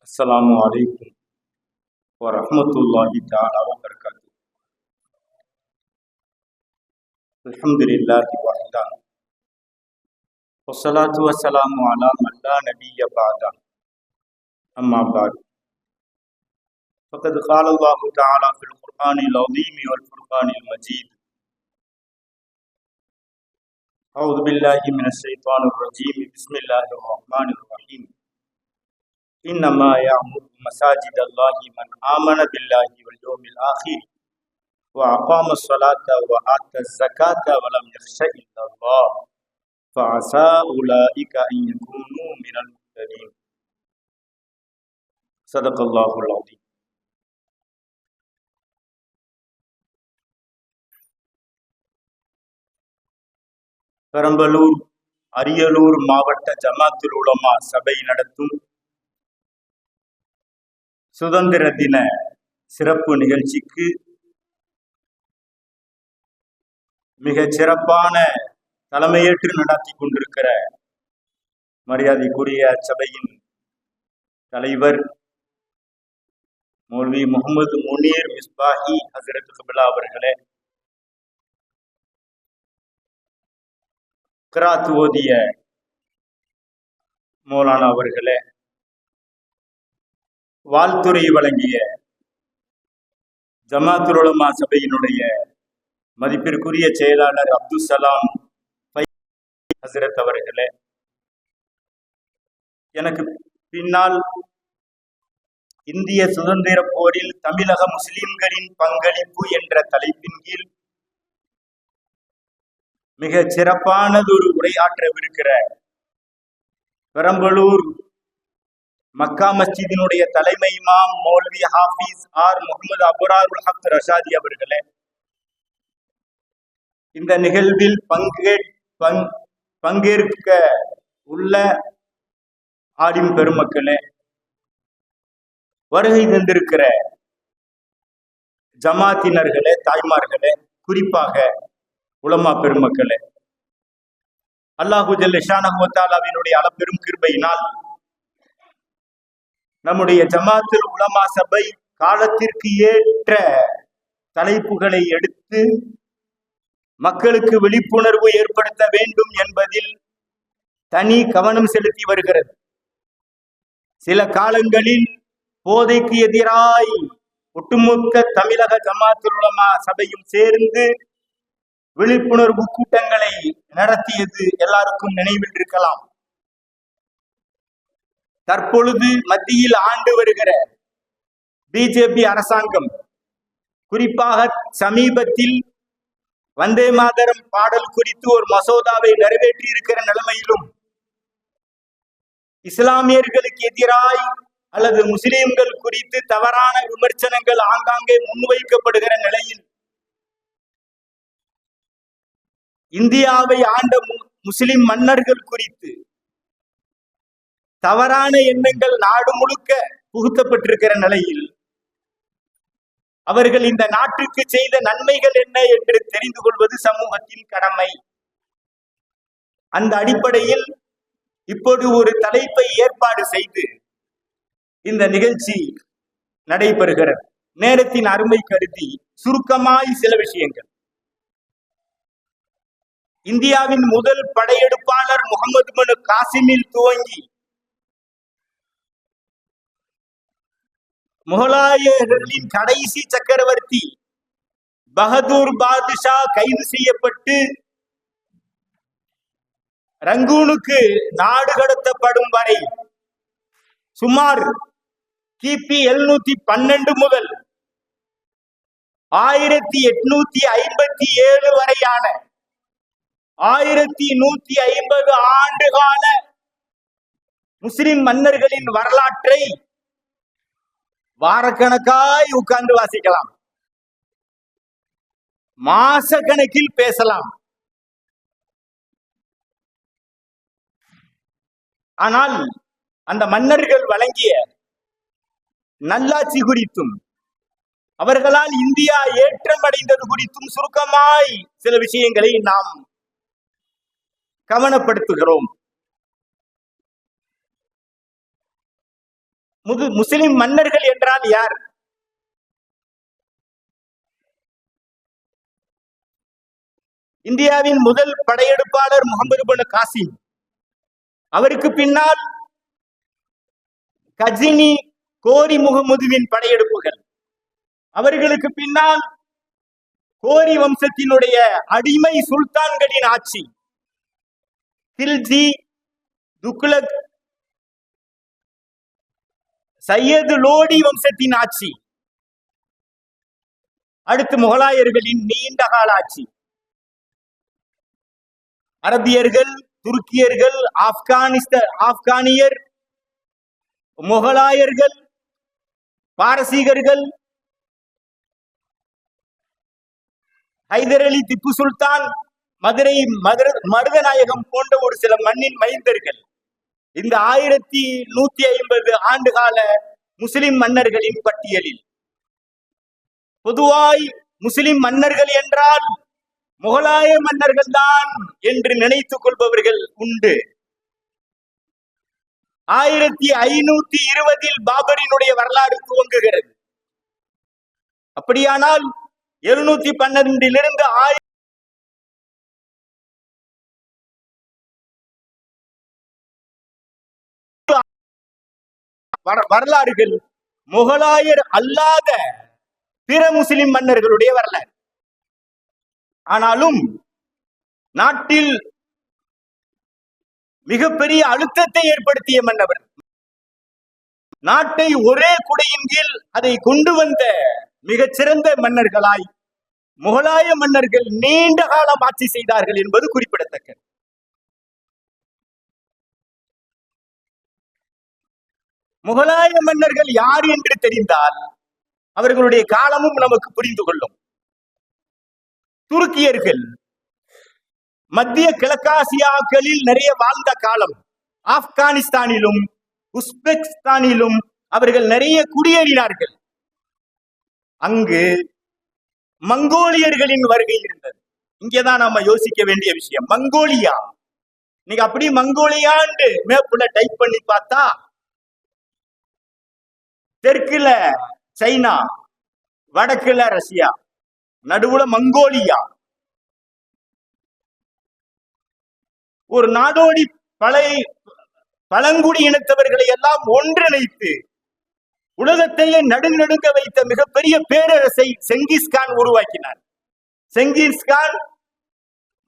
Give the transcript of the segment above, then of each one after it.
अस्सलामु अलैकुम व रहमतुल्लाहि तआला व बरकातुहू। अल्हम्दुलिल्लाहि वहदा वस्सलातु वस्सलामु अला मन ला नबिय्य बअदा अम्मा बाद फ़क़द क़ाल अल्लाहु तआला फ़िल क़ुरआनिल अज़ीम वल फ़ुरक़ानिल मजीद। अऊज़ु बिल्लाहि मिनश शैतानिर रजीम। बिस्मिल्लाहिर रहमानिर रहीम। इन्नमा यअमुरु मसाजिदल्लाहि मन आमन बिल्लाहि वल यौमिल आखिर व अक़ामस सलाता व आतज़ ज़काता व लम यख़्श इल्लल्लाह फ़असा उलाइका अन यकूनू मिनल मुहतदीन। सदक़ल्लाहुल अज़ीम। பெரம்பலூர் அரியலூர் மாவட்ட ஜமாத்துல் உலமா சபை நடத்தும் சுதந்திர தின சிறப்பு நிகழ்ச்சிக்கு மிக சிறப்பான தலைமையேற்று நடத்தி கொண்டிருக்கிற மரியாதைக்குரிய சபையின் தலைவர் மௌலவி முகமது முனீர் மிஸ்பாஹி ஹசரத் கிப்லா அவர்களே, கிராத் ஓதிய மௌலானா அவர்களே, வாழ்த்துறை வழங்கிய ஜமாத்துல் உலமா சபையினுடைய மதிப்பிற்குரிய செயலாளர் அப்துல் சலாம் ஹசரத் அவர்களே, எனக்கு பின்னால் இந்திய சுதந்திர போரில் தமிழக முஸ்லிம்களின் பங்களிப்பு என்ற தலைப்பின் கீழ் மிக சிறப்பானதொரு உரையாற்றவிருக்கிற பெரம்பலூர் மக்கா மஸ்ஜிதினுடைய தலைமை இமாம் மௌலவி ஹாஃபிஸ் ஆர் முகமது அபுராருல் ஹக் ரஷாதி அவர்களே, இந்த நிகழ்வில் பங்கேற்க உள்ள ஆலிம் பெருமக்களே, வருகை தந்திருக்கிற ஜமாத்தினர்களே, தாய்மார்களே, குறிப்பாக உலமா பெருமக்களே, அல்லாஹு ஜல்ல ஷானஹு வ தஆலாவினுடைய அளப்பெரும் கிருபையினால் நம்முடைய ஜமாத்துல் உலமா சபை காலத்திற்கு ஏற்ற தலைப்புகளை எடுத்து மக்களுக்கு விழிப்புணர்வு ஏற்படுத்த வேண்டும் என்பதில் தனி கவனம் செலுத்தி வருகிறது. சில காலங்களில் போதைக்கு எதிராய் ஒட்டுமொத்த தமிழக ஜமாத்துல் உலமா சபையும் சேர்ந்து விழிப்புணர்வு கூட்டங்களை நடத்தியது எல்லாருக்கும் நினைவில் இருக்கலாம். தற்பொழுது மத்தியில் ஆண்டு வருகிற பிஜேபி அரசாங்கம் குறிப்பாக சமீபத்தில் வந்தே மாதரம் பாடல் குறித்து ஒரு மசோதாவை நிறைவேற்றி இருக்கிற நிலைமையிலும் இஸ்லாமியர்களுக்கு எதிராய் அல்லது முஸ்லிம்கள் குறித்து தவறான விமர்சனங்கள் ஆங்காங்கே முன்வைக்கப்படுகிற நிலையில் இந்தியாவை ஆண்ட முஸ்லிம் மன்னர்கள் குறித்து தவறான எண்ணங்கள் நாடு முழுக்க புகுத்தப்பட்டிருக்கிற நிலையில் அவர்கள் இந்த நாட்டுக்கு செய்த நன்மைகள் என்ன என்று தெரிந்து கொள்வது சமூகத்தின் கடமை. அந்த அடிப்படையில் இப்போது ஒரு தலைப்பை ஏற்பாடு செய்து இந்த நிகழ்ச்சி நடைபெறுகிறது. நேரத்தின் அருமை கருதி சுருக்கமாய் சில விஷயங்கள். இந்தியாவின் முதல் படையெடுப்பாளர் முகமது பின் காசிமில் துவங்கி முகலாயர்களின் கடைசி சக்கரவர்த்தி பகதூர் பாதுஷா கைது செய்யப்பட்டு ரங்கூனுக்கு நாடு கடத்தப்படும் வரை சுமார் கிபி 712 முதல் 1857 வரையான 1150 ஆண்டுகால முஸ்லிம் மன்னர்களின் வரலாற்றை வாரக்கணக்காய் உட்கார்ந்து வாசிக்கலாம், மாச கணக்கில் பேசலாம். ஆனால் அந்த மன்னர்கள் வழங்கிய நல்லாட்சி குறித்தும் அவர்களால் இந்தியா ஏற்றம் அடைந்தது குறித்தும் சுருக்கமாய் சில விஷயங்களை நாம் கவனப்படுத்துகிறோம். முஸ்லிம் மன்னர்கள் என்றால் யார்? இந்தியாவின் முதல் படையெடுப்பாளர் முகமது பின் காசிம். அவருக்கு பின்னால் கஜினி, கோரி முகமதுவின் படையெடுப்புகள். அவர்களுக்கு பின்னால் கோரி வம்சத்தினுடைய அடிமை சுல்தான்களின் ஆட்சி. கில்ஜி, துக்ளக், சையது லோடி வம்சத்தின் ஆட்சி. அடுத்து முகலாயர்களின் நீண்ட கால ஆட்சி. அரபியர்கள், துருக்கியர்கள், ஆப்கானியர், முகலாயர்கள், பாரசீகர்கள், ஹைதர் அலி, திப்பு சுல்தான், மதுரை மருதநாயகம் போன்ற ஒரு சில மண்ணின் மைந்தர்கள். இந்த 1150 ஆண்டுகால முஸ்லிம் மன்னர்களின் பட்டியலில் பொதுவாய் முஸ்லிம் மன்னர்கள் என்றால் முகலாய மன்னர்கள் தான் என்று நினைத்துக் கொள்பவர்கள் உண்டு. 1520 பாபரினுடைய வரலாறு துவங்குகிறது. அப்படியானால் 712 வரலாறுகள் முகலாயர் அல்லாத பிற முஸ்லிம் மன்னர்களுடைய வரலாறு. ஆனாலும் நாட்டில் மிகப்பெரிய அழுத்தத்தை ஏற்படுத்திய மன்னவர், நாட்டை ஒரே குடையின் கீழ் அதை கொண்டு வந்த மிகச்சிறந்த மன்னர்களாய் முகலாய மன்னர்கள் நீண்ட காலம் ஆட்சி செய்தார்கள் என்பது குறிப்பிடத்தக்கது. முகலாய மன்னர்கள் யார் என்று தெரிந்தால் அவர்களுடைய காலமும் நமக்கு புரிந்து கொள்ளும். துருக்கியர்கள் மத்திய கிழக்காசியாக்களில் நிறைய வாழ்ந்த காலம். ஆப்கானிஸ்தானிலும் உஸ்பெகிஸ்தானிலும் அவர்கள் நிறைய குடியேறினார்கள். அங்கு மங்கோலியர்களின் வருகை இருந்தது. இங்கேதான் நாம யோசிக்க வேண்டிய விஷயம். மங்கோலியா, நீங்க அப்படி மங்கோலியான்னு மேப்புல டைப் பண்ணி பார்த்தா தெற்குல சைனா, வடக்குல ரஷ்யா, நடுவுல மங்கோலியா. ஒரு நாடோடி பழங்குடி இனத்தவர்களை எல்லாம் ஒன்றிணைத்து உலகத்தையே நடுநடுங்க வைத்த மிகப்பெரிய பேரரசை செங்கிஸ்கான் உருவாக்கினார். செங்கிஸ்கான்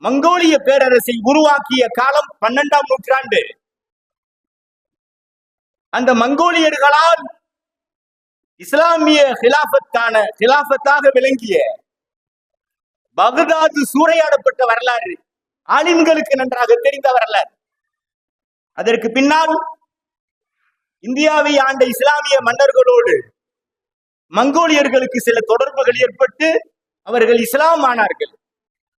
மங்கோலிய பேரரசை உருவாக்கிய காலம் 12ஆம் நூற்றாண்டு. அந்த மங்கோலியர்களால் இஸ்லாமிய ஹிலாஃபத்தாக விளங்கிய பகதாது சூறையாடப்பட்ட வரலாறு ஆலிம்களுக்கு நன்றாக தெரிந்த வரலாறு. அதற்கு பின்னால் இந்தியாவை ஆண்ட இஸ்லாமிய மன்னர்களோடு மங்கோலியர்களுக்கு சில தொடர்புகள் ஏற்பட்டு அவர்கள் இஸ்லாம் ஆனார்கள்.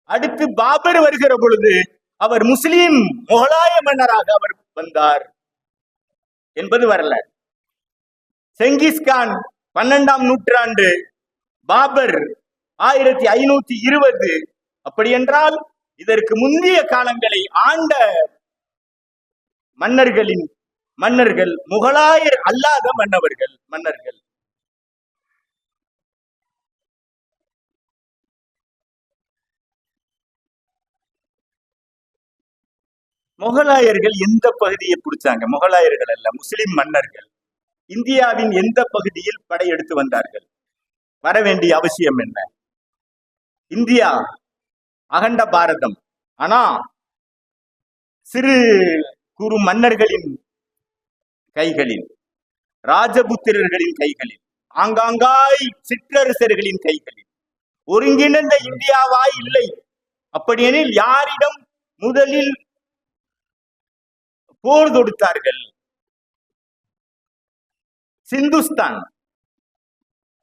அடுத்து பாபர் வருகிற பொழுது அவர் முஸ்லிம் முகலாய மன்னராக அவர் வந்தார் என்பது வரலாறு. செங்கிஸ்கான் 12ஆம் நூற்றாண்டு, பாபர் 1520. அப்படி என்றால் இதற்கு முந்தைய காலங்களை ஆண்ட மன்னர்கள் முகலாயர் அல்லாத மன்னர்கள். முகலாயர்கள் எந்த பகுதியை பிடிச்சாங்க? முகலாயர்கள் அல்ல, முஸ்லிம் மன்னர்கள் இந்தியாவின் எந்த பகுதியில் படையெடுத்து வந்தார்கள்? வர வேண்டிய அவசியம் என்ன? இந்தியா அகண்ட பாரதம். ஆனா சிறு குறு மன்னர்களின் கைகளில், ராஜபுத்திரர்களின் கைகளில், ஆங்காங்காய் சிற்றரசர்களின் கைகளில் ஒருங்கிணைந்த இந்தியாவாய் இல்லை. அப்படியெனில் யாரிடம் முதலில் போர் தொடுத்தார்கள்? சிந்துஸ்தான்,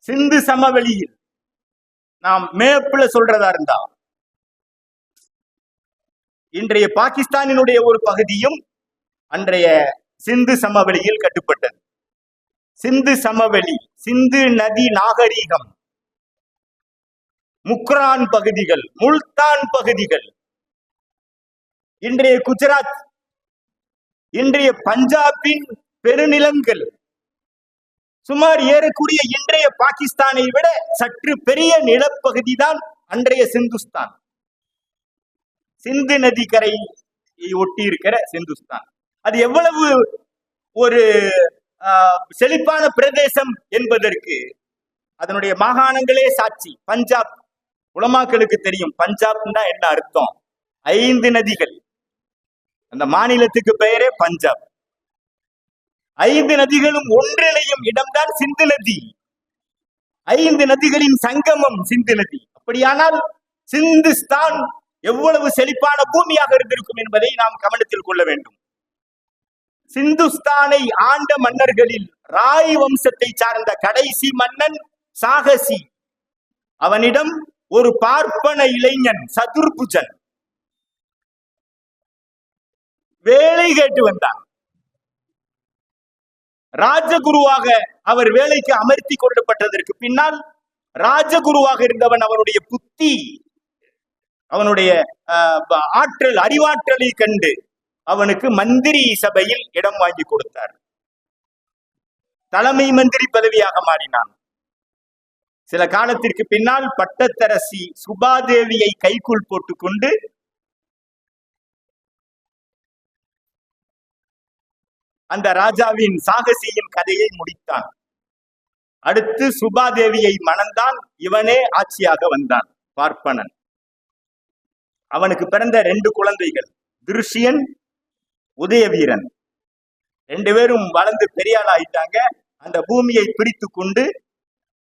சிந்து சமவெளியில். நாம் மேப்புல சொல்றதா இருந்தா இன்றைய பாகிஸ்தானினுடைய ஒரு பகுதியும் அன்றைய சிந்து சமவெளியில் கட்டுப்பட்டது. சிந்து சமவெளி, சிந்து நதி நாகரீகம், முக்ரான் பகுதிகள், முல்தான் பகுதிகள், இன்றைய குஜராத், இன்றைய பஞ்சாபின் பெருநிலங்கள், சுமார் ஏறக்கூடிய இன்றைய பாகிஸ்தானை விட சற்று பெரிய நிலப்பகுதி தான் அன்றைய சிந்துஸ்தான். சிந்து நதி கரையை ஒட்டி இருக்கிற சிந்துஸ்தான். அது எவ்வளவு ஒரு செழிப்பான பிரதேசம் என்பதற்கு அதனுடைய மாகாணங்களே சாட்சி. பஞ்சாப், உலமாக்களுக்கு தெரியும் பஞ்சாப்னா என்ன அர்த்தம். 5 நதிகள், அந்த மாநிலத்துக்கு பெயரே பஞ்சாப். 5 நதிகளும் ஒன்றிணையும் இடம்தான் சிந்து நதி. 5 நதிகளின் சங்கமம் சிந்து நதி. அப்படியானால் சிந்துஸ்தான் எவ்வளவு செழிப்பான பூமியாக இருந்திருக்கும் என்பதை நாம் கவனத்தில் கொள்ள வேண்டும். சிந்துஸ்தானை ஆண்ட மன்னர்களில் ராய் வம்சத்தை சார்ந்த கடைசி மன்னன் சாகசி. அவனிடம் ஒரு பார்ப்பன இளைஞன் சதுர்புஜன் வேலை கேட்டு வந்தான். ராஜகுருவாக அவர் வேலைக்கு அமர்த்தி கொள்ளப்பட்டதற்கு பின்னால் ராஜகுருவாக இருந்தவன் அவனுடைய புத்தி, அவனுடைய ஆற்றல், அறிவாற்றலை கண்டு அவனுக்கு மந்திரி சபையில் இடம் வாங்கி கொடுத்தார். தலைமை மந்திரி பதவியாக மாறினான். சில காலத்திற்கு பின்னால் பட்டத்தரசி சுபாதேவியை கைக்குள் போட்டுக்கொண்டு அந்த ராஜாவின் சாகசியின் கதையை முடித்தான். அடுத்து சுபாதேவியை மணந்தான். இவனே ஆட்சியாக வந்தான், பார்ப்பனன். அவனுக்கு பிறந்த 2 குழந்தைகள், திருஷ்யன், உதயவீரன். 2 பேரும் வளர்ந்து பெரியாள் ஆயிட்டாங்க. அந்த பூமியை பிரித்து கொண்டு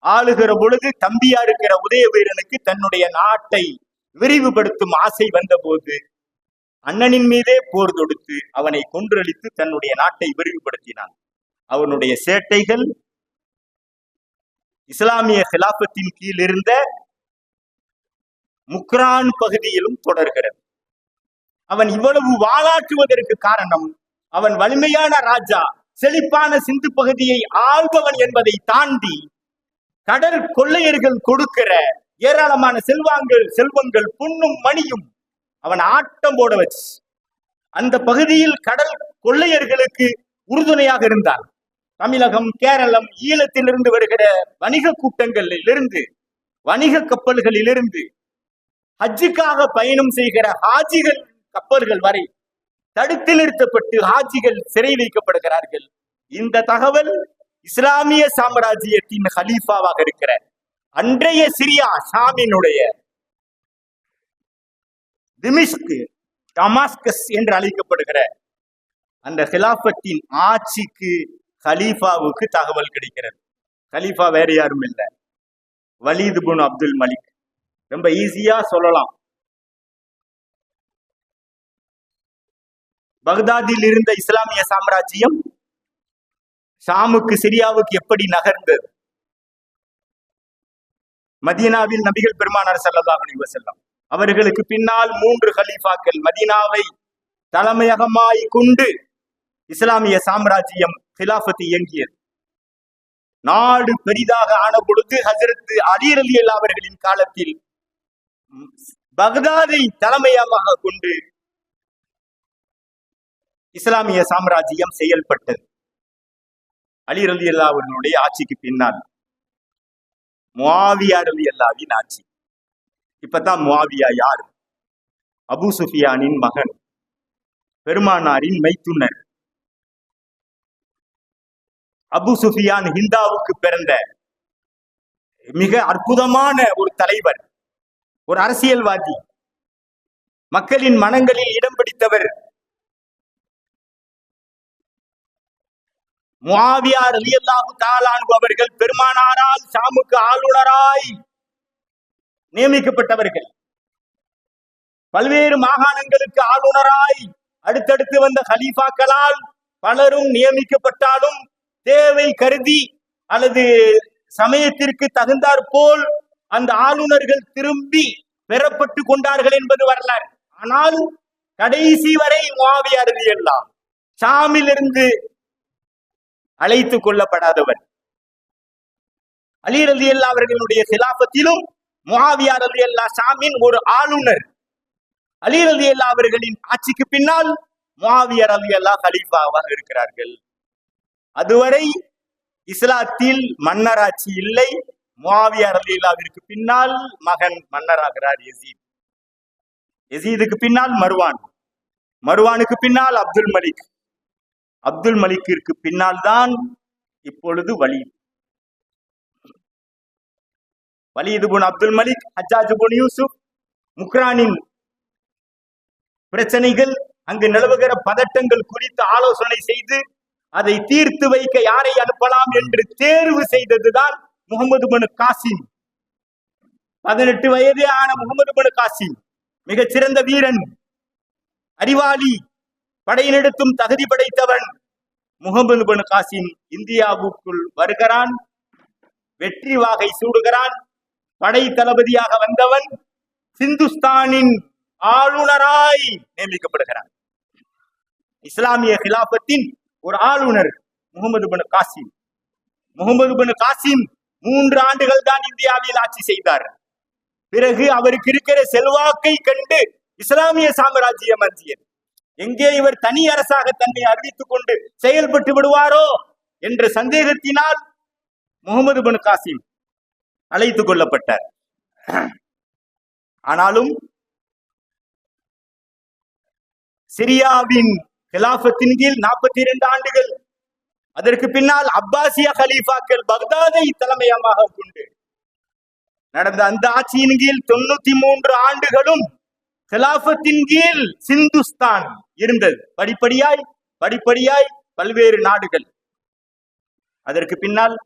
ஆளுகிற பொழுது தம்பியா இருக்கிற உதயவீரனுக்கு தன்னுடைய நாட்டை விரிவுபடுத்தும் ஆசை வந்த போது அண்ணனின் மீதே போர் தொடுத்து அவனை கொன்றளித்து தன்னுடைய நாட்டை விரிவுபடுத்தினான். அவனுடைய சேட்டைகள் இஸ்லாமிய கிலாபத்தின் கீழ் இருந்த முக்ரான் பகுதியிலும் தொடர்கிறது. அவன் இவ்வளவு வாளாற்றுவதற்கு காரணம், அவன் வலிமையான ராஜா, செழிப்பான சிந்து பகுதியை ஆள்பவன் என்பதை தாண்டி கடல் கொள்ளையர்கள் கொடுக்கிற ஏராளமான செல்வங்கள் பொன்னும் மணியும் அவன் ஆட்டம் போட வச்சு அந்த பகுதியில் கடல் கொள்ளையர்களுக்கு உறுதுணையாக இருந்தான். தமிழகம், கேரளம், ஈழத்திலிருந்து வருகிற வணிக கூட்டங்களிலிருந்து, வணிக கப்பல்களிலிருந்து ஹஜ்ஜுக்காக பயணம் செய்கிற ஹாஜிகள் கப்பல்கள் வரை தடுத்து நிறுத்தப்பட்டு ஹாஜிகள் சிறை வைக்கப்படுகிறார்கள். இந்த தகவல் இஸ்லாமிய சாம்ராஜ்யத்தின் ஹலீஃபாவாக இருக்கிற அன்றைய சிரியா ஷாமினுடைய திமிஷ்க், டமாஸ்கஸ் என்று அழைக்கப்படுகிற அந்த ஹிலாஃபத்தின் ஆட்சிக்கு ஹலீஃபாவுக்கு தகவல் கிடைக்கிறது. ஹலீஃபா வேற யாரும் இல்லை, வலீத் பின் அப்துல் மலிக். ரொம்ப ஈஸியா சொல்லலாம். பக்தாதில் இருந்த இஸ்லாமிய சாம்ராஜ்யம் ஷாமுக்கு, சிரியாவுக்கு எப்படி நகர்ந்தது? மதீனாவில் நபிகள் பெருமானார் ஸல்லல்லாஹு அலைஹி வஸல்லம் அவர்களுக்கு பின்னால் 3 கலீஃபாக்கள் மதீனாவை தலைமையகமாய் கொண்டு இஸ்லாமிய சாம்ராஜ்யம் கிலாஃபத் இயங்கியது. நாடு பெரிதாக ஆன பொழுது ஹஜ்ரத் அலி ரலியல்லாஹு அவர்களின் காலத்தில் பக்தாதை தலைமையகமாக கொண்டு இஸ்லாமிய சாம்ராஜ்யம் செயல்பட்டது. அலி ரலியல்லாஹு அவர்களுடைய ஆட்சிக்கு பின்னால் முஆவியா ரலியல்லாஹுவின் ஆட்சி. இப்பதான் முஆவியா யார்? அபு சுஃபியானின் மகன், பெருமானாரின் மைத்துனர். அபு சுஃபியான் ஹிந்தாவுக்கு பிறந்த மிக அற்புதமான ஒரு தலைவர், ஒரு அரசியல்வாதி, மக்களின் மனங்களில் இடம் பிடித்தவர். முஆவியா ரலியல்லாஹு தஆலா அன்ஹு அவர்கள் பெருமானாரால் ஷாமுக்கு ஆளுநராய் நியமிக்கப்பட்டவர்கள். பல்வேறு மாகாணங்களுக்கு ஆளுநராய் அடுத்தடுத்து வந்த ஹலீஃபாக்களால் பலரும் நியமிக்கப்பட்டாலும் தேவை கருதி அல்லது சமயத்திற்கு தகுந்தாற் போல் அந்த ஆளுநர்கள் திரும்பி பெறப்பட்டு கொண்டார்கள் என்பது வரலாறு. ஆனால் கடைசி வரை முஆவியா ரலியல்லாஹு ஷாமிலிருந்து அழைத்து கொள்ளப்படாதவர். அலி ரலியல்லாஹு அவர்களுடைய கிலாஃபத்திலும் முஆவியா ரலியல்லாஹு ஷாமின் ஒரு ஆளுநர். அலி ரலியல்லாஹு அவர்களின் ஆட்சிக்கு பின்னால் முஆவியா ரலியல்லாஹு கலீஃபாவாக இருக்கிறார்கள். அதுவரை இஸ்லாத்தில் மன்னராட்சி இல்லை. முஆவியா ரலியல்லாஹுவிற்கு பின்னால் மகன் மன்னராகிறார் யசீத். யசீதுக்கு பின்னால் மர்வான், மர்வானுக்கு பின்னால் அப்துல் மலிக், அப்துல் மலிக்கிற்கு பின்னால் தான் இப்பொழுது Walid. Walid ibn Abdul Malik, Hajjaj ibn Yusuf, முக்ரானின் பிரச்சனைகள், அங்கு நிலவுகிற பதட்டங்கள் குறித்து ஆலோசனை செய்து அதை தீர்த்து வைக்க யாரை அனுப்பலாம் என்று தேர்வு செய்ததுதான் முகமது பின் காசிம். 18 வயதே ஆன முகமது பின் காசிம் மிகச் சிறந்த வீரன், அறிவாளி, படையினெடுத்தும் தகுதி படைத்தவன். முகமது பின் காசிம் இந்தியாவுக்குள் வருகிறான், வெற்றி வாகை சூடுகிறான், படை தளபதியாக வந்தவன் சிந்துஸ்தானின் ஆளுநராய் நியமிக்கப்படுகிறான். இஸ்லாமிய கிலாபத்தின் ஒரு ஆளுநர் முகமது பின் காசிம். முகமது பின் காசிம் 3 ஆண்டுகள் தான் இந்தியாவில் ஆட்சி செய்தார். பிறகு அவருக்கு இருக்கிற செல்வாக்கை கண்டு இஸ்லாமிய சாம்ராஜ்யம் அஞ்சியது. எங்கே இவர் தனி அரசாக தன்னை அறிவித்துக் கொண்டு செயல்பட்டு விடுவாரோ என்ற சந்தேகத்தினால் முகமது பின் காசிம் அழைத்துக் கொள்ளப்பட்டார். ஆனாலும் சிரியாவின் கிலாபத்தின் கீழ் 42 ஆண்டுகள், அதற்கு பின்னால் அப்பாசிய கலீஃபாக்கள் பக்தாதை தலைமையமாக கொண்டு நடந்த அந்த ஆட்சியின் கீழ் 93 ஆண்டுகளும் கிலாபத்தின் கீழ் சிந்துஸ்தான் இருந்தது. படிப்படியாய் பல்வேறு நாடுகள். அதற்கு பின்னால்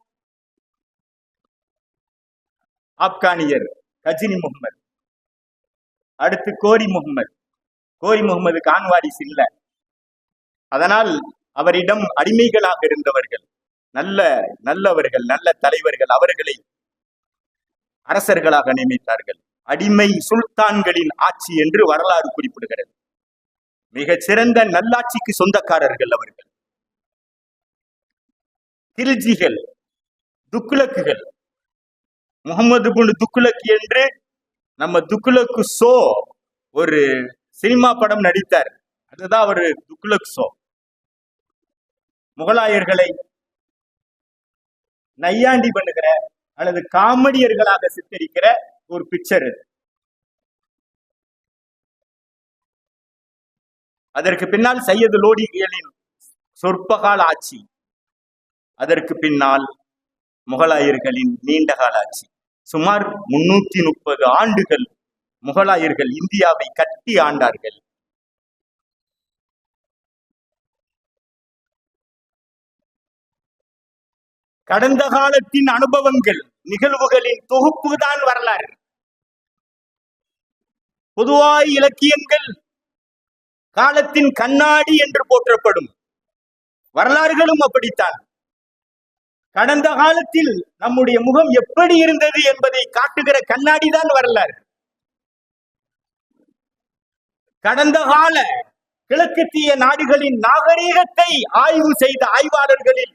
ஆப்கானியர் கஜினி முகமது, அடுத்து கோரி முகமது. கோரி முகமதுக்கு ஆண் வாரிசு இல்லை, அதனால் அவரிடம் அடிமைகளாக இருந்தவர்கள் நல்லவர்கள், நல்ல தலைவர்கள் அவர்களை அரசர்களாக நியமித்தார்கள். அடிமை சுல்தான்களின் ஆட்சி என்று வரலாறு குறிப்பிடுகிறது. மிகச் சிறந்த நல்லாட்சிக்கு சொந்தக்காரர்கள் அவர்கள். கில்ஜிகள், துக்குலக்குகள். முகமது பின் துக்குலக் என்று நம்ம துக்குலக்கு ஷோ ஒரு சினிமா படம் நடித்தார், அதுதான் ஒரு துக்குலக் ஷோ. முகலாயர்களை நையாண்டி பண்ணுகிற அல்லது காமெடியர்களாக சித்தரிக்கிற ஒரு பிக்சர். அதற்கு பின்னால் சையது லோடிகளின் சொற்பகால ஆட்சி, அதற்கு பின்னால் முகலாயர்களின் நீண்டகால ஆட்சி. சுமார் 330 ஆண்டுகள் முகலாயர்கள் இந்தியாவை கட்டி ஆண்டார்கள். கடந்த காலத்தின் அனுபவங்கள், நிகழ்வுகளின் தொகுப்பு தான் வரலாறு. பொதுவாய் இலக்கியங்கள் காலத்தின் கண்ணாடி என்று போற்றப்படும், வரலாறுகளும் அப்படித்தான். கடந்த காலத்தில் நம்முடைய முகம் எப்படி இருந்தது என்பதை காட்டுகிற கண்ணாடி தான் வரலாறு. கடந்த கால கிழக்கத்திய நாடுகளின் நாகரீகத்தை ஆய்வு செய்த ஆய்வாளர்களில்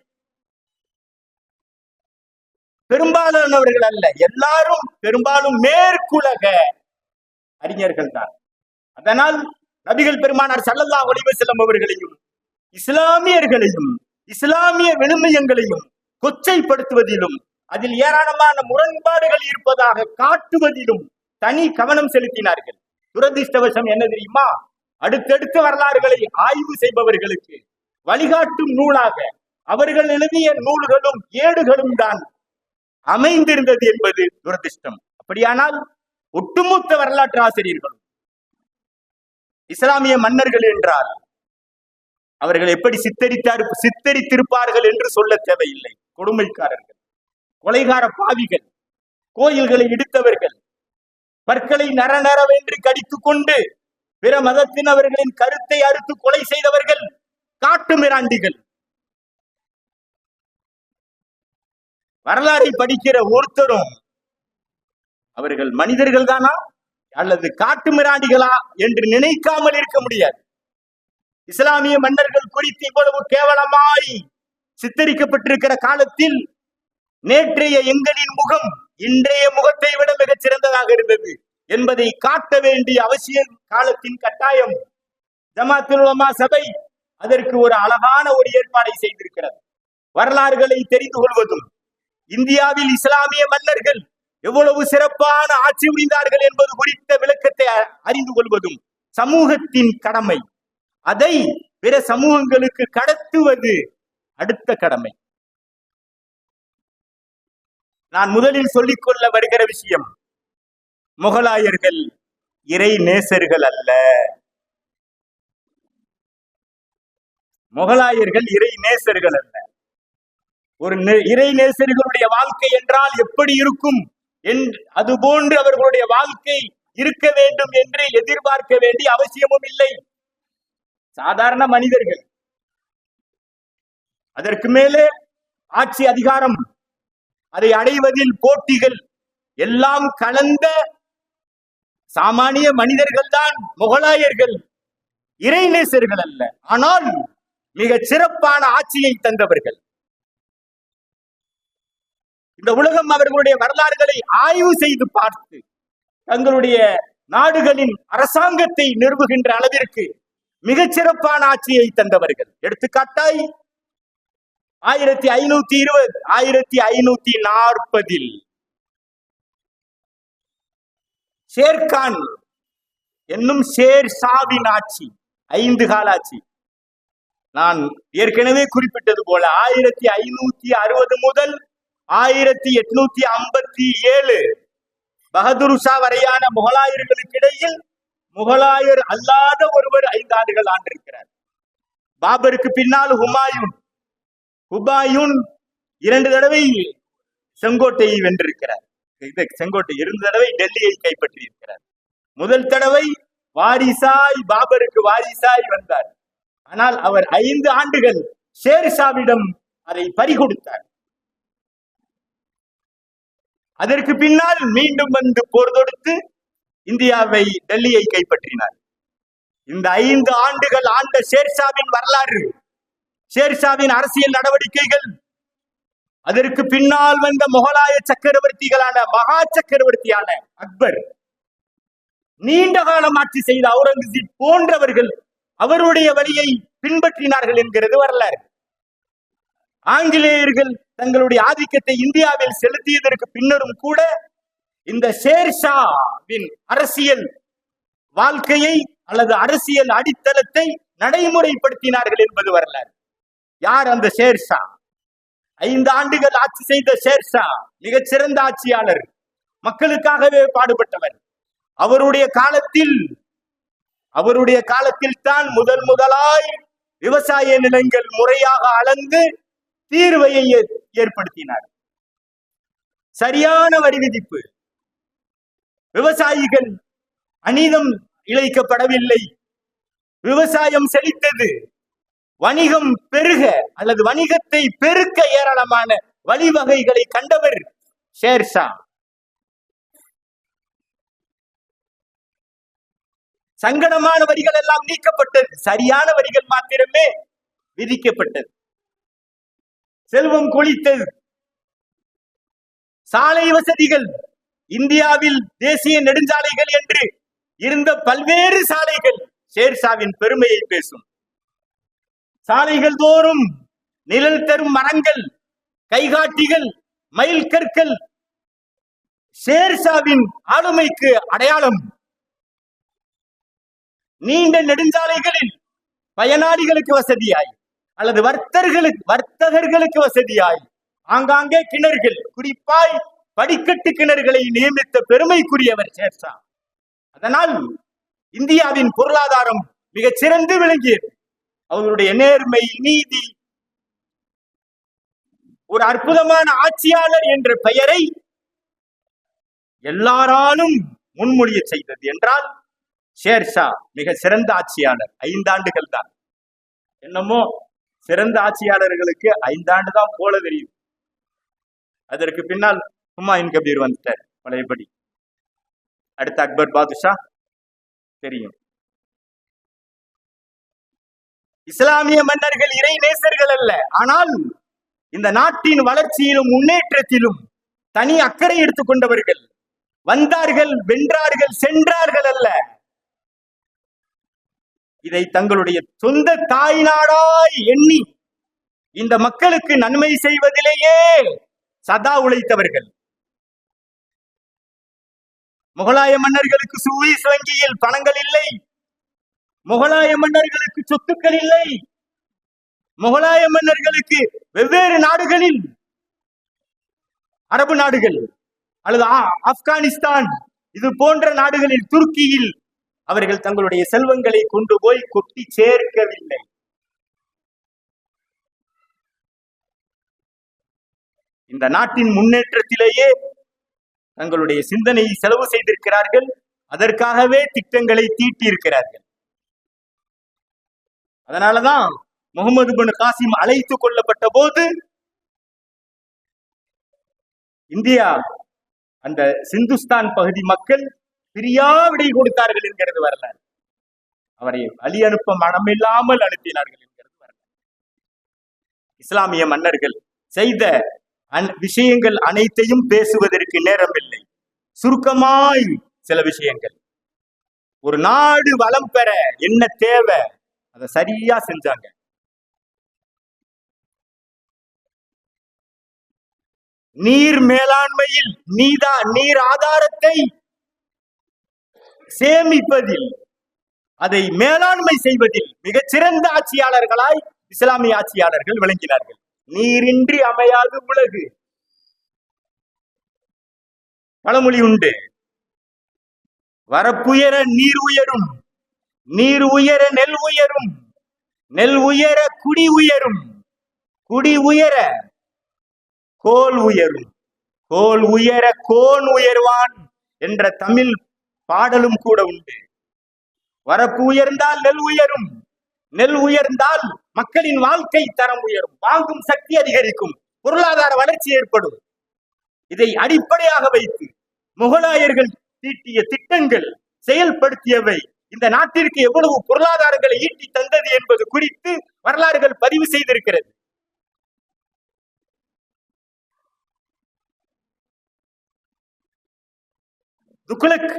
பெரும்பாலானவர்கள் அல்ல, எல்லாரும் பெரும்பாலும் மேற்குலக அறிஞர்கள் தான். அதனால் நபிகள் பெருமானார் ஸல்லல்லாஹு அலைஹி வஸல்லம் அவர்களையும் இஸ்லாமியர்களையும் இஸ்லாமிய விழுமியங்களையும் கொச்சைப்படுத்துவதிலும் அதில் ஏராளமான முரண்பாடுகள் இருப்பதாக காட்டுவதிலும் தனி கவனம் செலுத்தினார்கள். துரதிர்ஷ்டவசம் என்ன தெரியுமா? அடுத்தடுத்த வரலாறுகளை ஆய்வு செய்பவர்களுக்கு வழிகாட்டும் நூலாக அவர்கள் எழுதிய நூல்களும் ஏடுகளும் தான் அமைந்திருந்தது என்பது துரதிர்ஷ்டம். அப்படியானால் ஒட்டுமொத்த வரலாற்று ஆசிரியர்களும் இஸ்லாமிய மன்னர்கள் என்றால் அவர்கள் எப்படி சித்தரித்திருப்பார்கள் என்று சொல்ல தேவையில்லை. கொடுமைக்காரர்கள், கொலைகார பாவிகள், கோயில்களை இடித்தவர்கள், பற்களை நரநரவென்று கடித்துக் கொண்டு பிற மதத்தினவர்களின் கருத்தை அறுத்து கொலை செய்தவர்கள், காட்டு மிராண்டிகள். வரலாறை படிக்கிற ஒருத்தரும் அவர்கள் மனிதர்கள் தானா அல்லது காட்டு மிராண்டிகளா என்று நினைக்காமல் இருக்க முடியாது. இஸ்லாமிய மன்னர்கள் குறித்து இவ்வளவு கேவலமாய் சித்தரிக்கப்பட்டிருக்கிற காலத்தில் நேற்றைய எங்களின் முகம் இன்றைய முகத்தை விட மிகச் சிறந்ததாக இருந்தது என்பதை காட்ட வேண்டிய அவசியம் காலத்தின் கட்டாயம். ஜமாத்துல் உலமா சபை அதற்கு ஒரு அழகான ஒரு ஏற்பாடை செய்திருக்கிறது. வரலாறுகளை தெரிந்து கொள்வதும், இந்தியாவில் இஸ்லாமிய மன்னர்கள் எவ்வளவு சிறப்பான ஆட்சி புரிந்தார்கள் என்பது குறித்த விளக்கத்தை அறிந்து கொள்வதும் சமூகத்தின் கடமை. அதை பிற சமூகங்களுக்கு கடத்துவது அடுத்த கடமை. நான் முதலில் சொல்லிக்கொள்ள வருகிற விஷயம், முகலாயர்கள் இறை நேசர்கள் அல்ல. முகலாயர்கள் இறை நேசர்கள் அல்ல. ஒரு இறை நேசர்களுடைய வாழ்க்கை என்றால் எப்படி இருக்கும், அதுபோன்று அவர்களுடைய வாழ்க்கை இருக்க வேண்டும் என்று எதிர்பார்க்க வேண்டிய அவசியமும் இல்லை. சாதாரண மனிதர்கள், அதற்கு மேலே ஆட்சி அதிகாரம், அதை அடைவதில் போட்டிகள் எல்லாம் கலந்த சாமானிய மனிதர்கள் தான் முகலாயர்கள், இறைநேசர்கள் அல்ல. ஆனால் மிக சிறப்பான ஆட்சியை தந்தவர்கள். இந்த உலகம் அவர்களுடைய வரலாறுகளை ஆய்வு செய்து பார்த்து தங்களுடைய நாடுகளின் அரசாங்கத்தை நிறுவுகின்ற அளவிற்கு மிகச்சிறப்பான ஆட்சியை தந்தவர்கள். எடுத்துக்காட்டாய் 1520 1540 ஷேர்கான் என்னும் ஷேர்ஷாவின் ஆட்சி 5 கால ஆட்சி. நான் ஏற்கனவே குறிப்பிட்டது போல 1560 முதல் 1857 பகதூர் ஷா வரையான முகலாயர்களுக்கு இடையில் முகலாயர் அல்லாத ஒருவர் 5 ஆண்டுகள் ஆண்டிருக்கிறார். பாபருக்கு பின்னால் ஹுமாயூன் 2 தடவை செங்கோட்டையை வென்றிருக்கிறார். செங்கோட்டை 2 தடவை டெல்லியை கைப்பற்றி இருக்கிறார். முதல் தடவை வாரிசாய், பாபருக்கு வாரிசாய் வந்தார். ஆனால் அவர் 5 ஆண்டுகள் ஷேர்ஷாவிடம் அதை பறிகொடுத்தார். அதற்கு பின்னால் மீண்டும் வந்து போர் தொடுத்து இந்தியாவை, டெல்லியை கைப்பற்றினார். இந்த 5 ஆண்டுகள் ஆண்ட ஷேர்ஷாவின் வரலாறு, ஷேர்ஷாவின் அரசியல் நடவடிக்கைகள், அதற்கு பின்னால் வந்த முகலாய சக்கரவர்த்திகளான மகா சக்கரவர்த்தியான அக்பர், நீண்ட காலம் ஆட்சி செய்த அவுரங்கசீப் போன்றவர்கள் அவருடைய வழியை பின்பற்றினார்கள் என்கிறது வரலாறு. ஆங்கிலேயர்கள் தங்களுடைய ஆதிக்கத்தை இந்தியாவில் செலுத்தியதற்கு பின்னரும் கூட இந்த ஷேர்ஷாவின் அரசியல் வாழ்க்கையை அல்லது அரசியல் அடித்தளத்தை நடைமுறைப்படுத்தினார்கள் என்பது வரலாறு. யார் அந்த ஷேர்ஷா? 5 ஆண்டுகள் ஆட்சி செய்த ஷேர்ஷா மிகச்சிறந்த ஆட்சியாளர், மக்களுக்காகவே பாடுபட்டவர். அவருடைய காலத்தில் தான் முதலாய் விவசாய நிலங்கள் முறையாக அளந்து தீர்வையை ஏற்படுத்தினார். சரியான வரி விதிப்பு, விவசாயிகள் அநீதம் இழைக்கப்படவில்லை, விவசாயம் செழித்தது, வணிகம் பெருக அல்லது வணிகத்தை பெருக்க ஏராளமான வழிவகைகளை கண்டவர் ஷேர்ஷா. சங்கடமான வரிகள் எல்லாம் நீக்கப்பட்டது, சரியான வரிகள் மாத்திரமே விதிக்கப்பட்டது. செல்வம் கொழித்தது. சாலை வசதிகள், இந்தியாவில் தேசிய நெடுஞ்சாலைகள் என்று இருந்த பல்வேறு சாலைகள் ஷேர்ஷாவின் பெருமையை பேசும். சாலைகள் தோறும் நிழல் தரும் மரங்கள், கைகாட்டிகள், மயில் கற்கள் ஷேர்ஷாவின் ஆளுமைக்கு அடையாளம். நீண்ட நெடுஞ்சாலைகளில் பயனாளிகளுக்கு வசதியாய் அல்லது வர்த்தகர்களுக்கு வசதியாய் ஆங்காங்கே கிணறுகள், குறிப்பாய் படிக்கட்டு கிணறுகளை நியமித்த பெருமைக்குரியவர் ஷேர்ஷா. அதனால் இந்தியாவின் பொருளாதாரம் மிகச் சிறந்து விளங்கியது. அவருடைய நேர்மை, நீதி, ஒரு அற்புதமான ஆட்சியாளர் என்ற பெயரை எல்லாராலும் முன்மொழிய செய்தது என்றால் ஷேர்ஷா மிக சிறந்த ஆட்சியாளர். 5 ஆண்டுகள் தான். என்னமோ சிறந்த ஆட்சியாளர்களுக்கு 5 ஆண்டு தான் போல தெரியும். அதற்கு பின்னால் ஹுமாயூன் கபீர் வந்துட்டார் பழையபடி. அடுத்த அக்பர் பாதுஷா தெரியும். இஸ்லாமிய மன்னர்கள் இறை நேசர்கள் அல்ல, ஆனால் இந்த நாட்டின் வளர்ச்சியிலும் முன்னேற்றத்திலும் தனி அக்கறை எடுத்துக்கொண்டவர்கள். வந்தார்கள், வென்றார்கள், சென்றார்கள் அல்ல. இதை தங்களுடைய சொந்த தாய் நாடாய் எண்ணி இந்த மக்களுக்கு நன்மை செய்வதிலேயே சதா உழைத்தவர்கள். முகலாய மன்னர்களுக்கு சுவீஸ் வங்கியில் பணங்கள் இல்லை, முகலாய மன்னர்களுக்கு சொத்துக்கள் இல்லை, முகலாய மன்னர்களுக்கு வெவ்வேறு நாடுகளில், அரபு நாடுகள் அல்லது ஆப்கானிஸ்தான் இது போன்ற நாடுகளில், துருக்கியில் அவர்கள் தங்களுடைய செல்வங்களை கொண்டு போய் கொட்டி சேர்க்கவில்லை. இந்த நாட்டின் முன்னேற்றத்திலேயே தங்களுடைய சிந்தனையை செலவு செய்திருக்கிறார்கள். அதற்காகவே திட்டங்களை தீட்டியிருக்கிறார்கள். அதனாலதான் முகமது பின் காசிம் அழைத்துக் கொள்ளப்பட்ட போது இந்தியா அந்த சிந்துஸ்தான் பகுதி மக்கள் பிரியா விடை கொடுத்தார்கள் என்கிறது வரலாறு. அவரை வழி அனுப்ப மனமில்லாமல் அனுப்பினார்கள் என்கிறது வரலாறு. இஸ்லாமிய மன்னர்கள் செய்த விஷயங்கள் அனைத்தையும் பேசுவதற்கு நேரமில்லை. சுருக்கமாய் சில விஷயங்கள். ஒரு நாடு வளம் பெற என்ன தேவை அதை சரியா செஞ்சாங்க. நீர் மேலாண்மையில் நீர் ஆதாரத்தை சேமிப்பதில், அதை மேலாண்மை செய்வதில் மிகச்சிறந்த ஆட்சியாளர்களாய் இஸ்லாமிய ஆட்சியாளர்கள் விளங்கினார்கள். நீரின்றி அமையாது உலகு. பழமொழி உண்டு, வரப்புயர நீர் உயரும், நீர் உயர நெல் உயரும், நெல் உயர குடி உயரும், குடி உயர கோல் உயரும், கோல் உயர கோன் உயர்வான் என்ற தமிழ் பாடலும் கூட உண்டு. வரப்பு உயர்ந்தால் நெல் உயரும், நெல் உயர்ந்தால் மக்களின் வாழ்க்கை தரம் உயரும், வாங்கும் சக்தி அதிகரிக்கும், பொருளாதார வளர்ச்சி ஏற்படும். இதை அடிப்படையாக வைத்து முகலாயர்கள் தீட்டிய திட்டங்கள், செயல்படுத்தியவை இந்த நாட்டிற்கு எவ்வளவு பொருளாதாரங்களை ஈட்டி தந்தது என்பது குறித்து வரலாறுகள் பதிவு செய்திருக்கிறது. துக்ளக்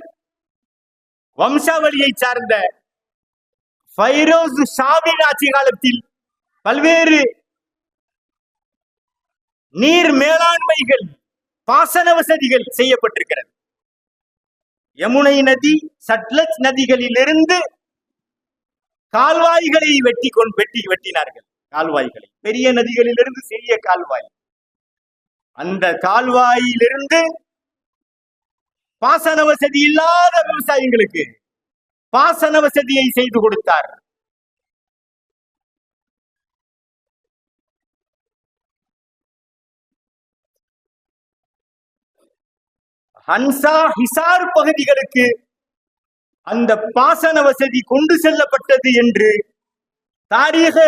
வம்சாவளியை சார்ந்த ஃபைரோஸ் ஷாவின் ஆட்சி காலத்தில் பல்வேறு நீர் மேலாண்மைகள், பாசன வசதிகள் செய்யப்பட்டிருக்கிறது. யமுனை நதி, சட்லஜ் நதிகளிலிருந்து கால்வாய்களை வெட்டினார்கள். கால்வாய்களை, பெரிய நதிகளிலிருந்து சிறிய கால்வாய், அந்த கால்வாயிலிருந்து பாசன வசதி இல்லாத விவசாயிகளுக்கு பாசன வசதியை செய்து கொடுத்தார். ஹன்சா ஹிசார் பகுதிகளுக்கு அந்த பாசன வசதி கொண்டு செல்லப்பட்டது என்று தாரீகே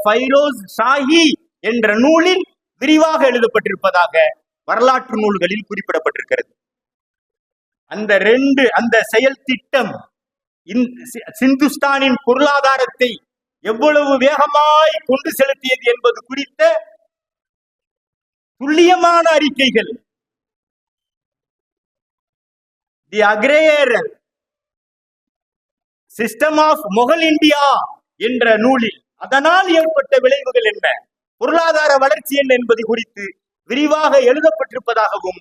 ஃபைரோஸ் ஷாஹி என்ற நூலில் விரிவாக எழுதப்பட்டிருப்பதாக வரலாற்று நூல்களில் குறிப்பிடப்பட்டிருக்கிறது. அந்த செயல் திட்டம் சிந்துஸ்தானின் பொருளாதாரத்தை எவ்வளவு வேகமாய் கொண்டு செலுத்தியது என்பது குறித்த துல்லியமான அறிக்கைகள் தி அக்ரேயர் சிஸ்டம் ஆஃப் முகல் இந்தியா என்ற நூலில் அதனால் ஏற்பட்ட விளைவுகள் என்ன, பொருளாதார வளர்ச்சி என்ன என்பது குறித்து விரிவாக எழுதப்பட்டிருப்பதாகவும்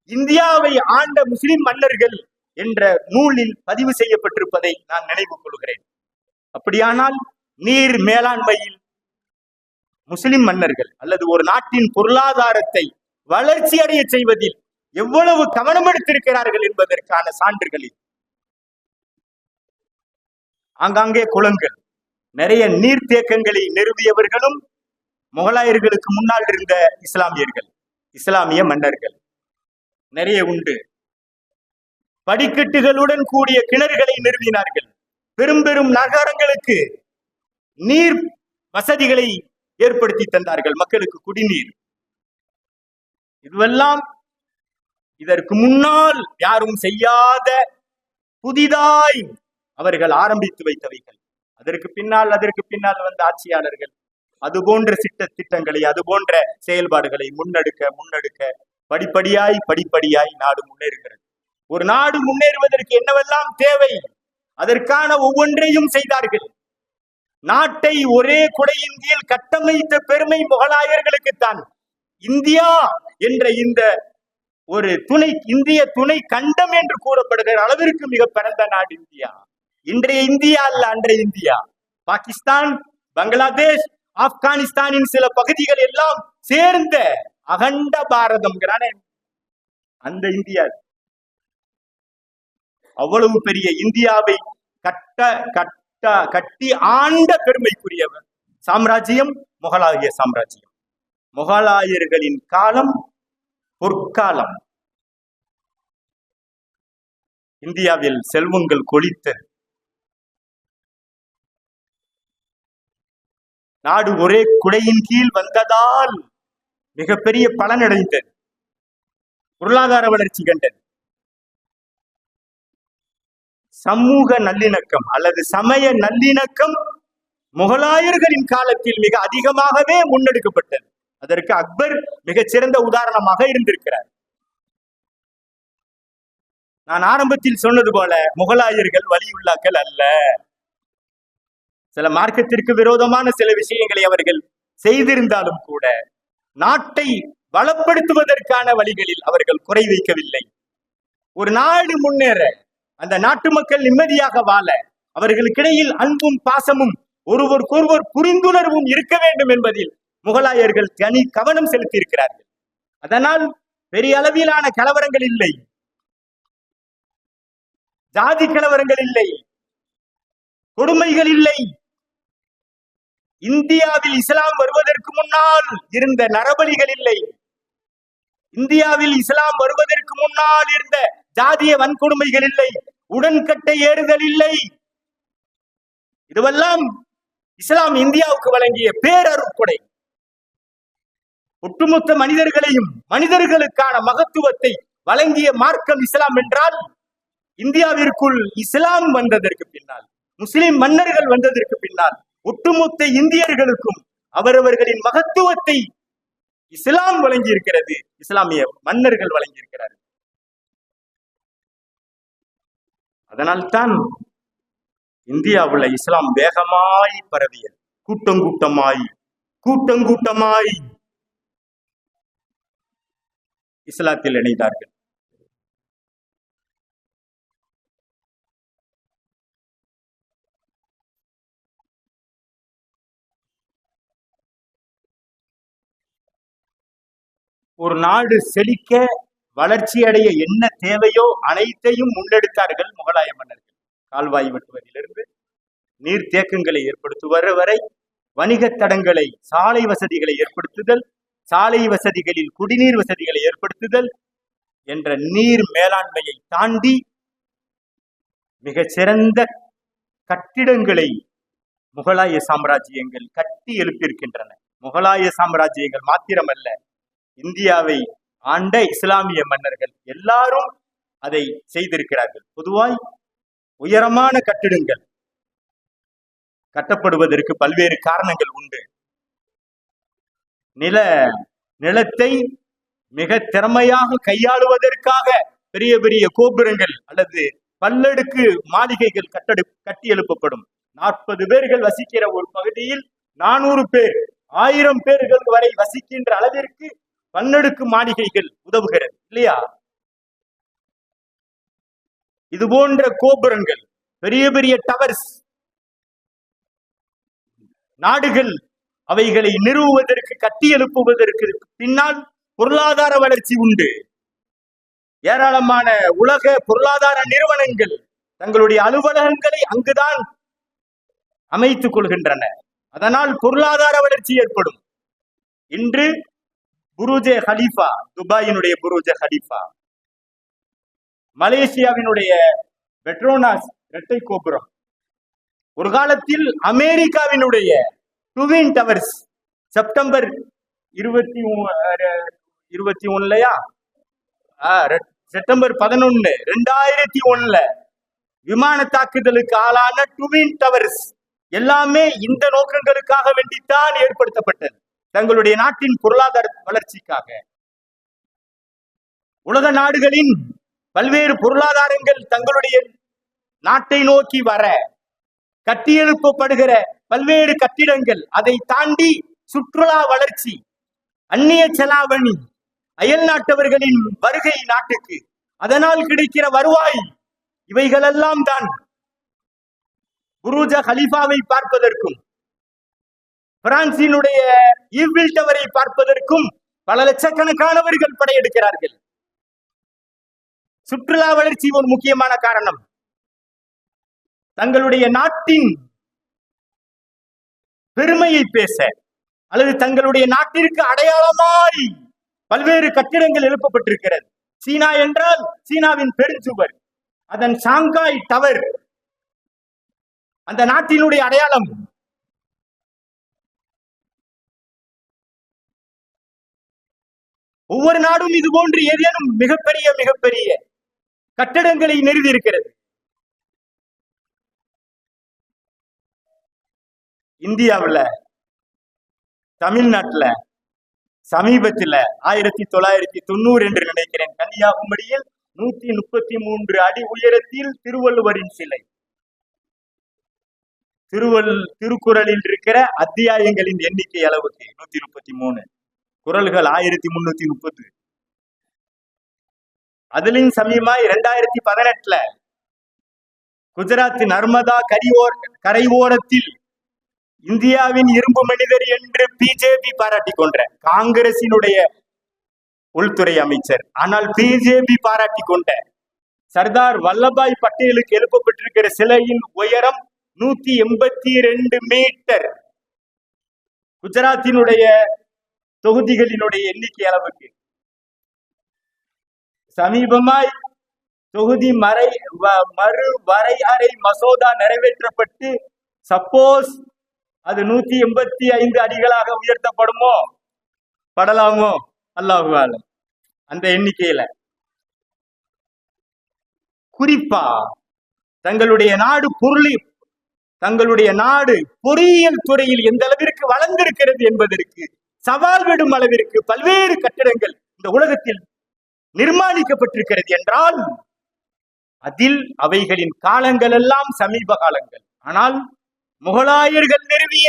இந்தியாவை ஆண்ட முஸ்லிம் மன்னர்கள் என்ற நூலில் பதிவு செய்யப்பட்டிருப்பதை நான் நினைவு கொள்கிறேன். அப்படியானால் நீர் மேலாண்மையில் முஸ்லிம் மன்னர்கள் அல்லது ஒரு நாட்டின் பொருளாதாரத்தை வளர்ச்சி அடைய செய்வதில் எவ்வளவு கவனம் எடுத்திருக்கிறார்கள் என்பதற்கான சான்றுகளில் ஆங்காங்கே குளங்கள், நிறைய நீர்த்தேக்கங்களை நிறுவியவர்களும் முகலாயர்களுக்கு முன்னால் இருந்த இஸ்லாமியர்கள், இஸ்லாமிய மன்னர்கள் நிறைய உண்டு. படிக்கட்டுகளுடன் கூடிய கிணறுகளை நிறுவினார்கள். பெரும் பெரும் நகரங்களுக்கு நீர் வசதிகளை ஏற்படுத்தி தந்தார்கள், மக்களுக்கு குடிநீர். இதுவெல்லாம் இதற்கு முன்னால் யாரும் செய்யாத புதிதாய் அவர்கள் ஆரம்பித்து வைத்தவைகள். அதற்கு பின்னால் வந்த ஆட்சியாளர்கள் அது போன்ற திட்டங்களை, அது போன்ற செயல்பாடுகளை முன்னெடுக்க படிப்படியாய் நாடு முன்னேறுகிறது. ஒரு நாடு முன்னேறுவதற்கு என்னவெல்லாம் தேவை, அதற்கான ஒவ்வொன்றையும் செய்தார்கள். நாட்டை ஒரே குடையின் கீழ் கட்டமைத்த பெருமை முகலாயர்களுக்குத்தான். இந்தியா என்ற இந்த ஒரு இந்திய துணை கண்டம் என்று கூறப்படுகிற அளவிற்கு மிக பிறந்த நாடு இந்தியா. இன்றைய இந்தியா அல்ல, அன்றைய இந்தியா. பாகிஸ்தான், பங்களாதேஷ், ஆப்கானிஸ்தானின் சில பகுதிகள் எல்லாம் சேர்ந்த அகண்ட பாரதம் அந்த இந்தியா. அவ்வளவு பெரிய இந்தியாவை கட்டி ஆண்ட பெருமைக்குரியவர் சாம்ராஜ்யம் முகலாய சாம்ராஜ்யம். முகலாயர்களின் காலம் பொற்காலம். இந்தியாவில் செல்வங்கள் கொழித்தது. நாடு ஒரே குடையின் கீழ் வந்ததால் மிகப்பெரிய பலனடைந்தது. பொருளாதார வளர்ச்சி கண்டது. சமூக நல்லிணக்கம் அல்லது சமய நல்லிணக்கம் முகலாயர்களின் காலத்தில் மிக அதிகமாகவே முன்னெடுக்கப்பட்டது. அதற்கு அக்பர் மிகச்சிறந்த உதாரணமாக இருந்திருக்கிறார். நான் ஆரம்பத்தில் சொன்னது போல முகலாயர்கள் வலியுள்ளாக்கள் அல்ல. சில மார்க்கத்திற்கு விரோதமான சில விஷயங்களை அவர்கள் செய்திருந்தாலும் கூட நாட்டை பலப்படுத்துவதற்கான வழிகளில் அவர்கள் குறை வைக்கவில்லை. ஒரு நாடு முன்னேற, அந்த நாட்டு மக்கள் நிம்மதியாக வாழ, அவர்களுக்கிடையில் அன்பும் பாசமும் ஒருவருக்கொருவர் புரிந்துணர்வும் இருக்க வேண்டும் என்பதில் முகலாயர்கள் தனி கவனம் செலுத்தி இருக்கிறார்கள். அதனால் பெரிய அளவிலான கலவரங்கள் இல்லை, ஜாதி கலவரங்கள் இல்லை, கொடுமைகள் இல்லை. இந்தியாவில் இஸ்லாம் வருவதற்கு முன்னால் இருந்த நரபலிகள் இல்லை. இந்தியாவில் இஸ்லாம் வருவதற்கு முன்னால் இருந்த ஜாதிய வன்கொடுமைகள் இல்லை, உடன்கட்டை ஏறுதல் இல்லை. இதுவெல்லாம் இஸ்லாம் இந்தியாவுக்கு வழங்கிய பேரருட்கொடை. ஒட்டுமொத்த மனிதர்களையும் மனிதர்களுக்கான மகத்துவத்தை வழங்கிய மார்க்கம் இஸ்லாம் என்றால், இந்தியாவிற்குள் இஸ்லாம் வந்ததற்கு பின்னால், முஸ்லிம் மன்னர்கள் வந்ததற்கு பின்னால் ஒட்டுமொத்த இந்தியர்களுக்கும் அவரவர்களின் மகத்துவத்தை இஸ்லாம் வழங்கி இருக்கிறது. இஸ்லாமிய மன்னர்கள் வழங்கி இருக்கிறார்கள். அதனால்தான் இந்தியாவுல இஸ்லாம் வேகமாய் பரவியது. கூட்டங்கூட்டமாய் இஸ்லாத்தில் இணைந்தார்கள். ஒரு நாடு செழிக்க, வளர்ச்சி அடைய என்ன தேவையோ அனைத்தையும் முன்னெடுத்தார்கள் முகலாய மன்னர்கள். கால்வாய் வெட்டுவதிலிருந்து நீர்த்தேக்கங்களை ஏற்படுத்துவது வரை, வணிக தடங்களை, சாலை வசதிகளை ஏற்படுத்துதல், சாலை வசதிகளில் குடிநீர் வசதிகளை ஏற்படுத்துதல் என்ற நீர் மேலாண்மையை தாண்டி மிகச்சிறந்த கட்டிடங்களை முகலாய சாம்ராஜ்யங்கள் கட்டி எழுப்பியிருக்கின்றன. முகலாய சாம்ராஜ்யங்கள் மாத்திரமல்ல, இந்தியாவை ஆண்ட இஸ்லாமிய மன்னர்கள் எல்லாரும் அதை செய்திருக்கிறார்கள். பொதுவாய் உயரமான கட்டிடங்கள் கட்டப்படுவதற்கு பல்வேறு காரணங்கள் உண்டு. நிலத்தை மிக திறமையாக கையாளுவதற்காக பெரிய பெரிய கோபுரங்கள் அல்லது பல்லடுக்கு மாளிகைகள் கட்டி எழுப்பப்படும். 40 பேர்கள் வசிக்கிற ஒரு பகுதியில் 400 பேர், 1000 பேர்கள் வரை வசிக்கின்ற அளவிற்கு பன்னடுக்கு மாளிகைகள் உதவுகிறது இல்லையா? இது போன்ற கோபுரங்கள், பெரிய பெரிய டவர்ஸ், நாடுகள் அவைகளை நிறுவுவதற்கு, கட்டி எழுப்புவதற்கு பின்னால் பொருளாதார வளர்ச்சி உண்டு. ஏராளமான உலக பொருளாதார நிறுவனங்கள் தங்களுடைய அலுவலகங்களை அங்குதான் அமைத்துக் கொள்கின்றன. அதனால் பொருளாதார வளர்ச்சி ஏற்படும். இன்று புருஜே ஹலீஃபா, துபாயினுடைய புருஜே ஹலீஃபா, மலேசியாவினுடைய பெட்ரோனாஸ் இரட்டை கோபுரம், ஒரு காலத்தில் அமெரிக்காவினுடைய ட்வின் டவர்ஸ் செப்டம்பர் 21 செப்டம்பர் 11, 2001 விமான தாக்குதலுக்கு ஆளான ட்வின் டவர்ஸ் எல்லாமே இந்த நோக்கங்களுக்காக வேண்டித்தான் ஏற்படுத்தப்பட்டது. தங்களுடைய நாட்டின் பொருளாதார வளர்ச்சிக்காக. உலக நாடுகளின் பல்வேறு பொருளாதாரங்கள் தங்களுடைய நாட்டை நோக்கி வர கட்டியெழுப்பப்படுகிற பல்வேறு கட்டிடங்கள், அதை தாண்டி சுற்றுலா வளர்ச்சி, அந்நிய செலாவணி, அயல் நாட்டவர்களின் வருகை நாட்டுக்கு, அதனால் கிடைக்கிற வருவாய், இவைகளெல்லாம் தான் புரூஜ கலீஃபாவை பார்ப்பதற்கும் பிரான்சினுடைய ஈஃபில் டவரை பார்ப்பதற்கும் பல லட்சக்கணக்கானவர்கள் படையெடுக்கிறார்கள். சுற்றுலா வளர்ச்சி ஒரு முக்கியமான காரணம். தங்களுடைய நாட்டின் பெருமையை பேச அல்லது தங்களுடைய நாட்டிற்கு அடையாளமாய் பல்வேறு கட்டிடங்கள் எழுப்பப்பட்டிருக்கிறது. சீனா என்றால் சீனாவின் பெருஞ்சுவர், அதன் ஷாங்காய் டவர் அந்த நாட்டினுடைய அடையாளம். ஒவ்வொரு நாடும் இது போன்று ஏதேனும் மிகப்பெரிய கட்டடங்களை நிறுவி இருக்கிறது. இந்தியாவில் தமிழ்நாட்டுல சமீபத்தில் 1990 என்று நினைக்கிறேன், கன்னியாகுமரியில் 133 அடி உயரத்தில் திருவள்ளுவரின் சிலை. திருக்குறளில் இருக்கிற அத்தியாயங்களின் எண்ணிக்கை அளவுக்கு 133, குறள்கள் 1330. அதுலயும் சமயமாய் 2018 குஜராத் நர்மதா கரையோரத்தில் இந்தியாவின் இரும்பு மனிதர் என்று பிஜேபி பாராட்டி கொண்ட காங்கிரசினுடைய உள்துறை அமைச்சர், ஆனால் பிஜேபி பாராட்டி கொண்ட சர்தார் வல்லபாய் பட்டேலுக்கு எழுப்பப்பட்டிருக்கிற சிலையின் உயரம் 182 மீட்டர். குஜராத்தினுடைய தொகுதிகளினுடைய எண்ணிக்கை அளவுக்கு. சமீபமாய் தொகுதி மறு வரையறை மசோதா நிறைவேற்றப்பட்டு சப்போஸ் அது 185 அடிகளாக உயர்த்தப்படுமோ படலாமோ அல்லாஹு ஆலம். அந்த எண்ணிக்கையில குறிப்பா தங்களுடைய நாடு பொறியியல் துறையில் எந்த அளவிற்கு வளர்ந்திருக்கிறது என்பதற்கு சவால் விடும் அளவிற்கு பல்வேறு கட்டிடங்கள் இந்த உலகத்தில் நிர்மாணிக்கப்பட்டிருக்கிறது என்றால் அதில் அவைகளின் காலங்கள் எல்லாம் சமீப காலங்கள். ஆனால் முகலாயர்கள் நிறுவிய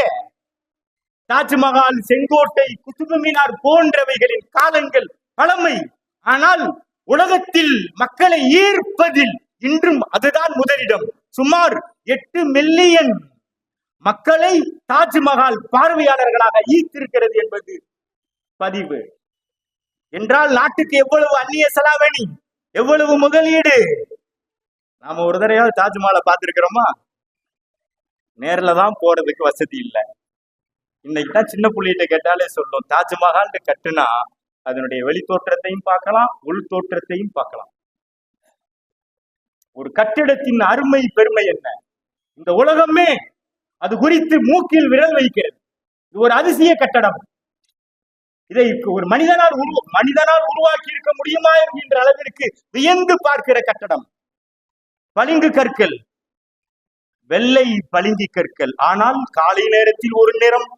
தாஜ்மஹால், செங்கோட்டை, குதுப் மினார் போன்றவைகளின் காலங்கள் பழமை. ஆனால் உலகத்தில் மக்களை ஈர்ப்பதில் இன்றும் அதுதான் முதலிடம். சுமார் 8 மில்லியன் மக்களை தாஜ்மஹால் பார்வையாளர்களாக ஈர்த்திருக்கிறது என்பது பதிவு என்றால் நாட்டுக்கு எவ்வளவு அந்நிய செலாவணி, எவ்வளவு முதலீடு. நாம ஒரு தடவையாவது தாஜ்மஹாலை பார்த்திருக்கிறோமா? நேரில் தான் போறதுக்கு வசதி இல்லை. இன்னைக்கு தான் சின்ன புள்ளிகிட்ட கேட்டாலே சொல்லும், தாஜ்மஹால் கட்டுனா அதனுடைய வெளி தோற்றத்தையும் பார்க்கலாம், உள் தோற்றத்தையும் பார்க்கலாம். ஒரு கட்டிடத்தின் அருமை பெருமை என்ன, இந்த உலகமே அது குறித்து மூக்கில் விரல் வைக்கிறது. இது ஒரு அதிசய கட்டடம். இதை ஒரு மனிதனால் உருவாக்கி இருக்க முடியுமா என்கின்ற அளவிற்கு வியந்து பார்க்கிற கட்டடம். பளிங்கு கற்கள், வெள்ளை பளிங்கு கற்கள். ஆனால் காலை நேரத்தில் ஒரு நிறம்,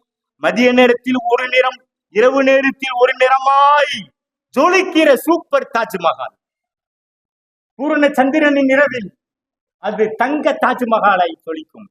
மதிய நேரத்தில் ஒரு நிறம், இரவு நேரத்தில் ஒரு நிறமாய் ஜொலிக்கிற சூப்பர் தாஜ்மஹால். பூரண சந்திரனின் இரவில் அது தங்க தாஜ்மஹாலை ஜொலிக்கும்.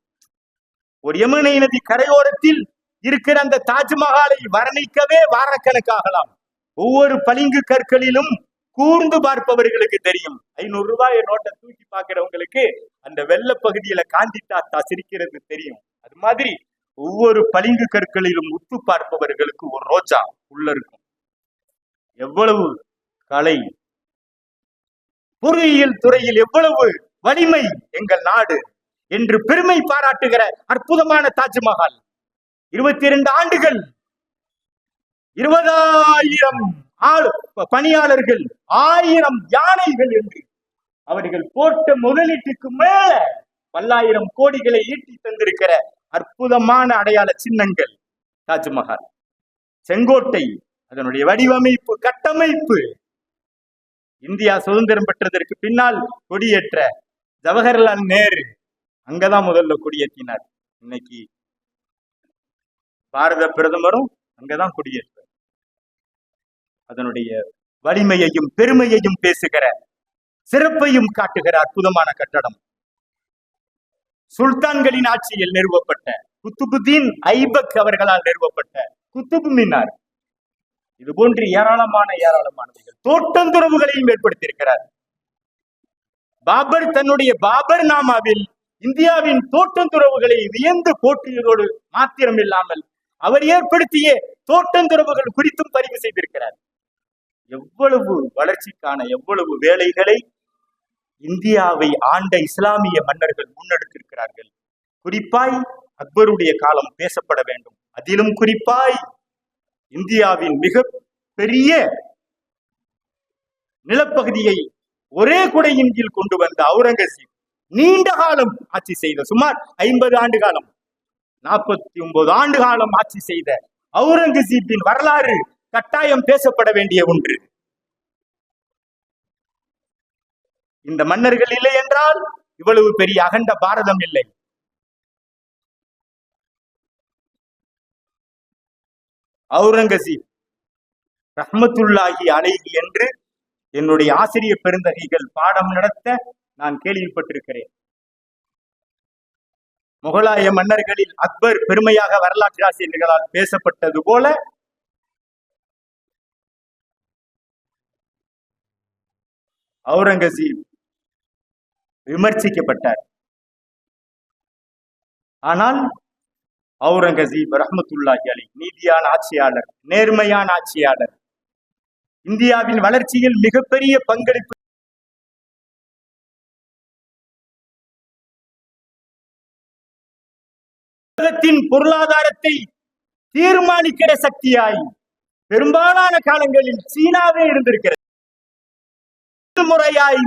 ஒரு யமுனை நதி கரையோரத்தில் இருக்கிற அந்த தாஜ்மஹாலை வர்ணிக்கவே வாரக்கணக்காகலாம். ஒவ்வொரு பளிங்கு கற்களிலும் கூர்ந்து பார்ப்பவர்களுக்கு தெரியும். 500 ரூபாய் நோட்டை தூக்கி பார்க்கிறவங்களுக்கு அந்த வெள்ள பகுதியில காந்தி தாத்தா சிரிக்கிறது தெரியும். அது மாதிரி ஒவ்வொரு பளிங்கு கற்களிலும் உத்து பார்ப்பவர்களுக்கு ஒரு ரோஜா உள்ள இருக்கும். எவ்வளவு கலை, பொறியியல் துறையில் எவ்வளவு வலிமை எங்கள் நாடு என்று பெருமை பாராட்டுகிற அற்புதமான தாஜ்மஹால். 22 ஆண்டுகள், 20,000 பணியாளர்கள், 1000 யானைகள் என்று அவர்கள் போட்ட முதலீட்டுக்கு மேல பல்லாயிரம் கோடிகளை ஈட்டி தந்திருக்கிற அற்புதமான அடையாள சின்னங்கள் தாஜ்மஹால். செங்கோட்டை, அதனுடைய வடிவமைப்பு, கட்டமைப்பு. இந்தியா சுதந்திரம் பெற்றதற்கு பின்னால் கொடியேற்ற ஜவஹர்லால் நேரு அங்கதான் முதல்ல கொடியேற்றினார். இன்னைக்கு பாரத பிரதமரும் அங்கதான் கொடியேற்றார். அதனுடைய வலிமையையும் பெருமையையும் பேசுகிற, சிறப்பையும் காட்டுகிற அற்புதமான கட்டடம். சுல்தான்களின் ஆட்சியில் நிறுவப்பட்ட குத்துபுத்தீன் ஐபக் அவர்களால் நிறுவப்பட்ட குத்துபு மினார், இது போன்று ஏராளமானவைகள் தோட்டந்துறவுகளையும் ஏற்படுத்தியிருக்கிறார். பாபர் தன்னுடைய பாபர் நாமாவில் இந்தியாவின் தோட்டந்துறவுகளை வியந்து போற்றியதோடு மாத்திரமில்லாமல் அவர் ஏற்படுத்திய தோட்டந்துறவுகள் குறித்தும் பதிவு செய்திருக்கிறார். எவ்வளவு வளர்ச்சிக்கான எவ்வளவு வேலைகளை இந்தியாவை ஆண்ட இஸ்லாமிய மன்னர்கள் முன்னெடுத்திருக்கிறார்கள். குறிப்பாய் அக்பருடைய காலம் பேசப்பட வேண்டும். அதிலும் குறிப்பாய் இந்தியாவின் மிக பெரிய நிலப்பகுதியை ஒரே குடையின் கீழ் கொண்டு வந்த அவுரங்கசீப் நீண்ட காலம் ஆட்சி செய்த, சுமார் 50 ஆண்டு காலம், 49 ஆண்டு காலம் ஆட்சி செய்த அவுரங்கசீப்பின் வரலாறு கட்டாயம் பேசப்பட வேண்டிய ஒன்று. இந்த மன்னர்கள் இல்லை என்றால் இவ்வளவு பெரிய அகண்ட பாரதம் இல்லை. அவுரங்கசீப் ரஹ்மத்துல்லாஹி அலைஹி என்று என்னுடைய ஆசிரிய பெருந்தகைகள் பாடம் நடத்த நான் கேள்விப்பட்டிருக்கிறேன். முகலாய மன்னர்களில் அக்பர் பெருமையாக வரலாற்று ஆசிரியர்களால் பேசப்பட்டது போல அவுரங்கசீப் விமர்சிக்கப்பட்டார். ஆனால் அவுரங்கசீப் ரஹ்மத்துல்லாஹி அலைஹி நீதியான ஆட்சியாளர், நேர்மையான ஆட்சியாளர், இந்தியாவின் வளர்ச்சியில் மிகப்பெரிய பங்களிப்பு உலகத்தின் பொருளாதாரத்தை தீர்மானிக்கிற சக்தியாய் பெரும்பாலான காலங்களில் சீனாவே இருந்திருக்கிறது.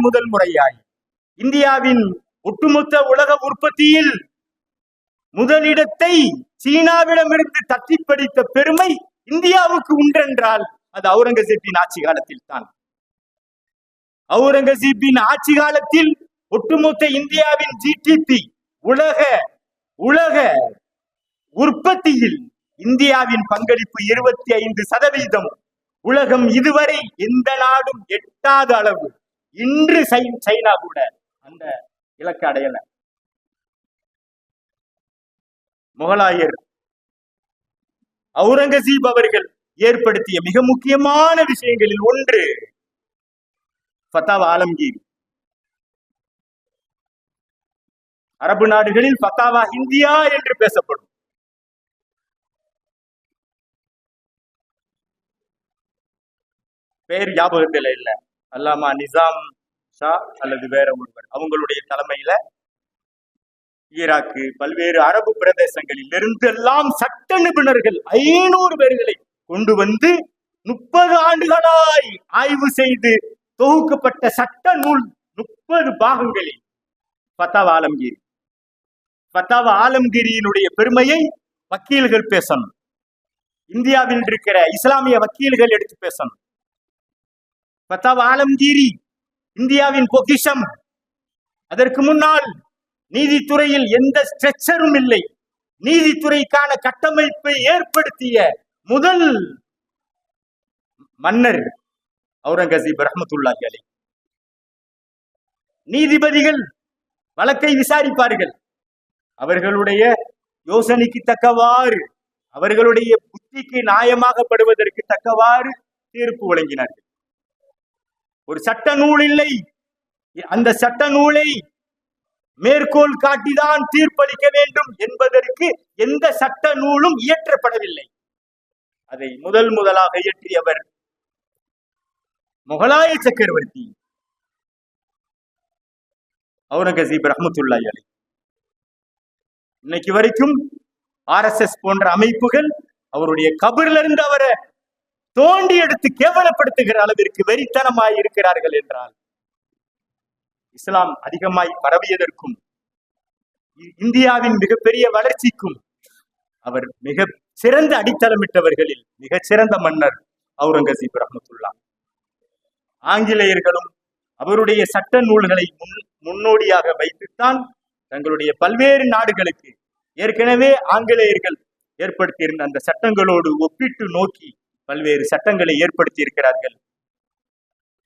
முதல் முறையாய் இந்தியாவின் ஒட்டுமொத்த உலக உற்பத்தியில் முதலிடத்தை சீனாவிடமிருந்து தட்டி படித்த பெருமை இந்தியாவுக்கு உண்டென்றால் அது அவுரங்கசீப்பின் ஆட்சி காலத்தில் தான். அவுரங்கசீப்பின் ஆட்சி காலத்தில் ஒட்டுமொத்த இந்தியாவின் ஜிடிபி உலக உற்பத்தியில் இந்தியாவின் பங்களிப்பு 25%. உலகம் இதுவரை எந்த நாடும் எட்டாத அளவு. இன்று சைனா கூட அந்த இலக்கு அடையல. முகலாயர் அவுரங்கசீப் அவர்கள் ஏற்படுத்திய மிக முக்கியமான விஷயங்களில் ஒன்று ஃபத்தாவா ஆலம்கீர். அரபு நாடுகளில் ஃபத்தாவா இந்தியா என்று பேசப்படும். பேர் ஞாபகத்தில் இல்ல, அல்லாமா நிசாம் ஷா அல்லது வேற ஒருவர், அவங்களுடைய தலைமையில ஈராக்கு பல்வேறு அரபு பிரதேசங்களில் இருந்தெல்லாம் சட்ட நிபுணர்கள் 500 பேர்களை கொண்டு வந்து 30 ஆண்டுகளாய் ஆய்வு செய்து தொகுக்கப்பட்ட சட்ட நூல் 30 பாகங்களில் ஃபத்தாவா ஆலம்கீர். ஃபத்தாவா ஆலம்கீரியினுடைய பெருமையை வக்கீல்கள் பேசணும், இந்தியாவில் இருக்கிற இஸ்லாமிய வக்கீல்கள் எடுத்து பேசணும். ஃபத்தாவா ஆலம்கீரி இந்தியாவின் பொக்கிஷம். அதற்கு முன்னால் நீதித்துறையில் எந்த ஸ்ட்ரக்சரும் இல்லை. நீதித்துறைக்கான கட்டமைப்பை ஏற்படுத்திய முதல் மன்னர் அவுரங்கசீப் ரஹ்மத்துல்லாஹி அலைஹி. நீதிபதிகள் வழக்கை விசாரிப்பார்கள், அவர்களுடைய யோசனைக்கு தக்கவாறு, அவர்களுடைய புத்திக்கு நியாயமாகப்படுவதற்கு தக்கவாறு தீர்ப்பு வழங்கினார்கள். ஒரு சட்ட நூல் இல்லை, அந்த சட்ட நூலை மேற்கோள் காட்டிதான் தீர்ப்பளிக்க வேண்டும் என்பதற்கு எந்த சட்ட நூலும் இயற்றப்படவில்லை. அதை முதலாக இயற்றியவர் முகலாய சக்கரவர்த்தி அவுரங்கசீப் ரஹ்மத்துல்லாஹி அலைஹி. இன்னைக்கு வரைக்கும் RSS போன்ற அமைப்புகள் அவருடைய கபர்ல இருந்து அவரை தோண்டி எடுத்து கேவலப்படுத்துகிற அளவிற்கு வெறித்தனமாய் இருக்கிறார்கள் என்றால், இஸ்லாம் அதிகமாய் பரவியதற்கும் இந்தியாவின் மிகப்பெரிய வளர்ச்சிக்கும் அவர் மிக சிறந்த அடித்தளமிட்டவர்களில் மிகச் சிறந்த மன்னர் அவுரங்கசீப் ரஹ்மத்துல்லாஹி. ஆங்கிலேயர்களும் அவருடைய சட்ட நூல்களை முன்னோடியாக வைத்துத்தான் தங்களுடைய பல்வேறு நாடுகளுக்கு ஏற்கனவே ஆங்கிலேயர்கள் ஏற்படுத்தியிருந்த அந்த சட்டங்களோடு ஒப்பிட்டு நோக்கி பல்வேறு சட்டங்களை ஏற்படுத்தி இருக்கிறார்கள்.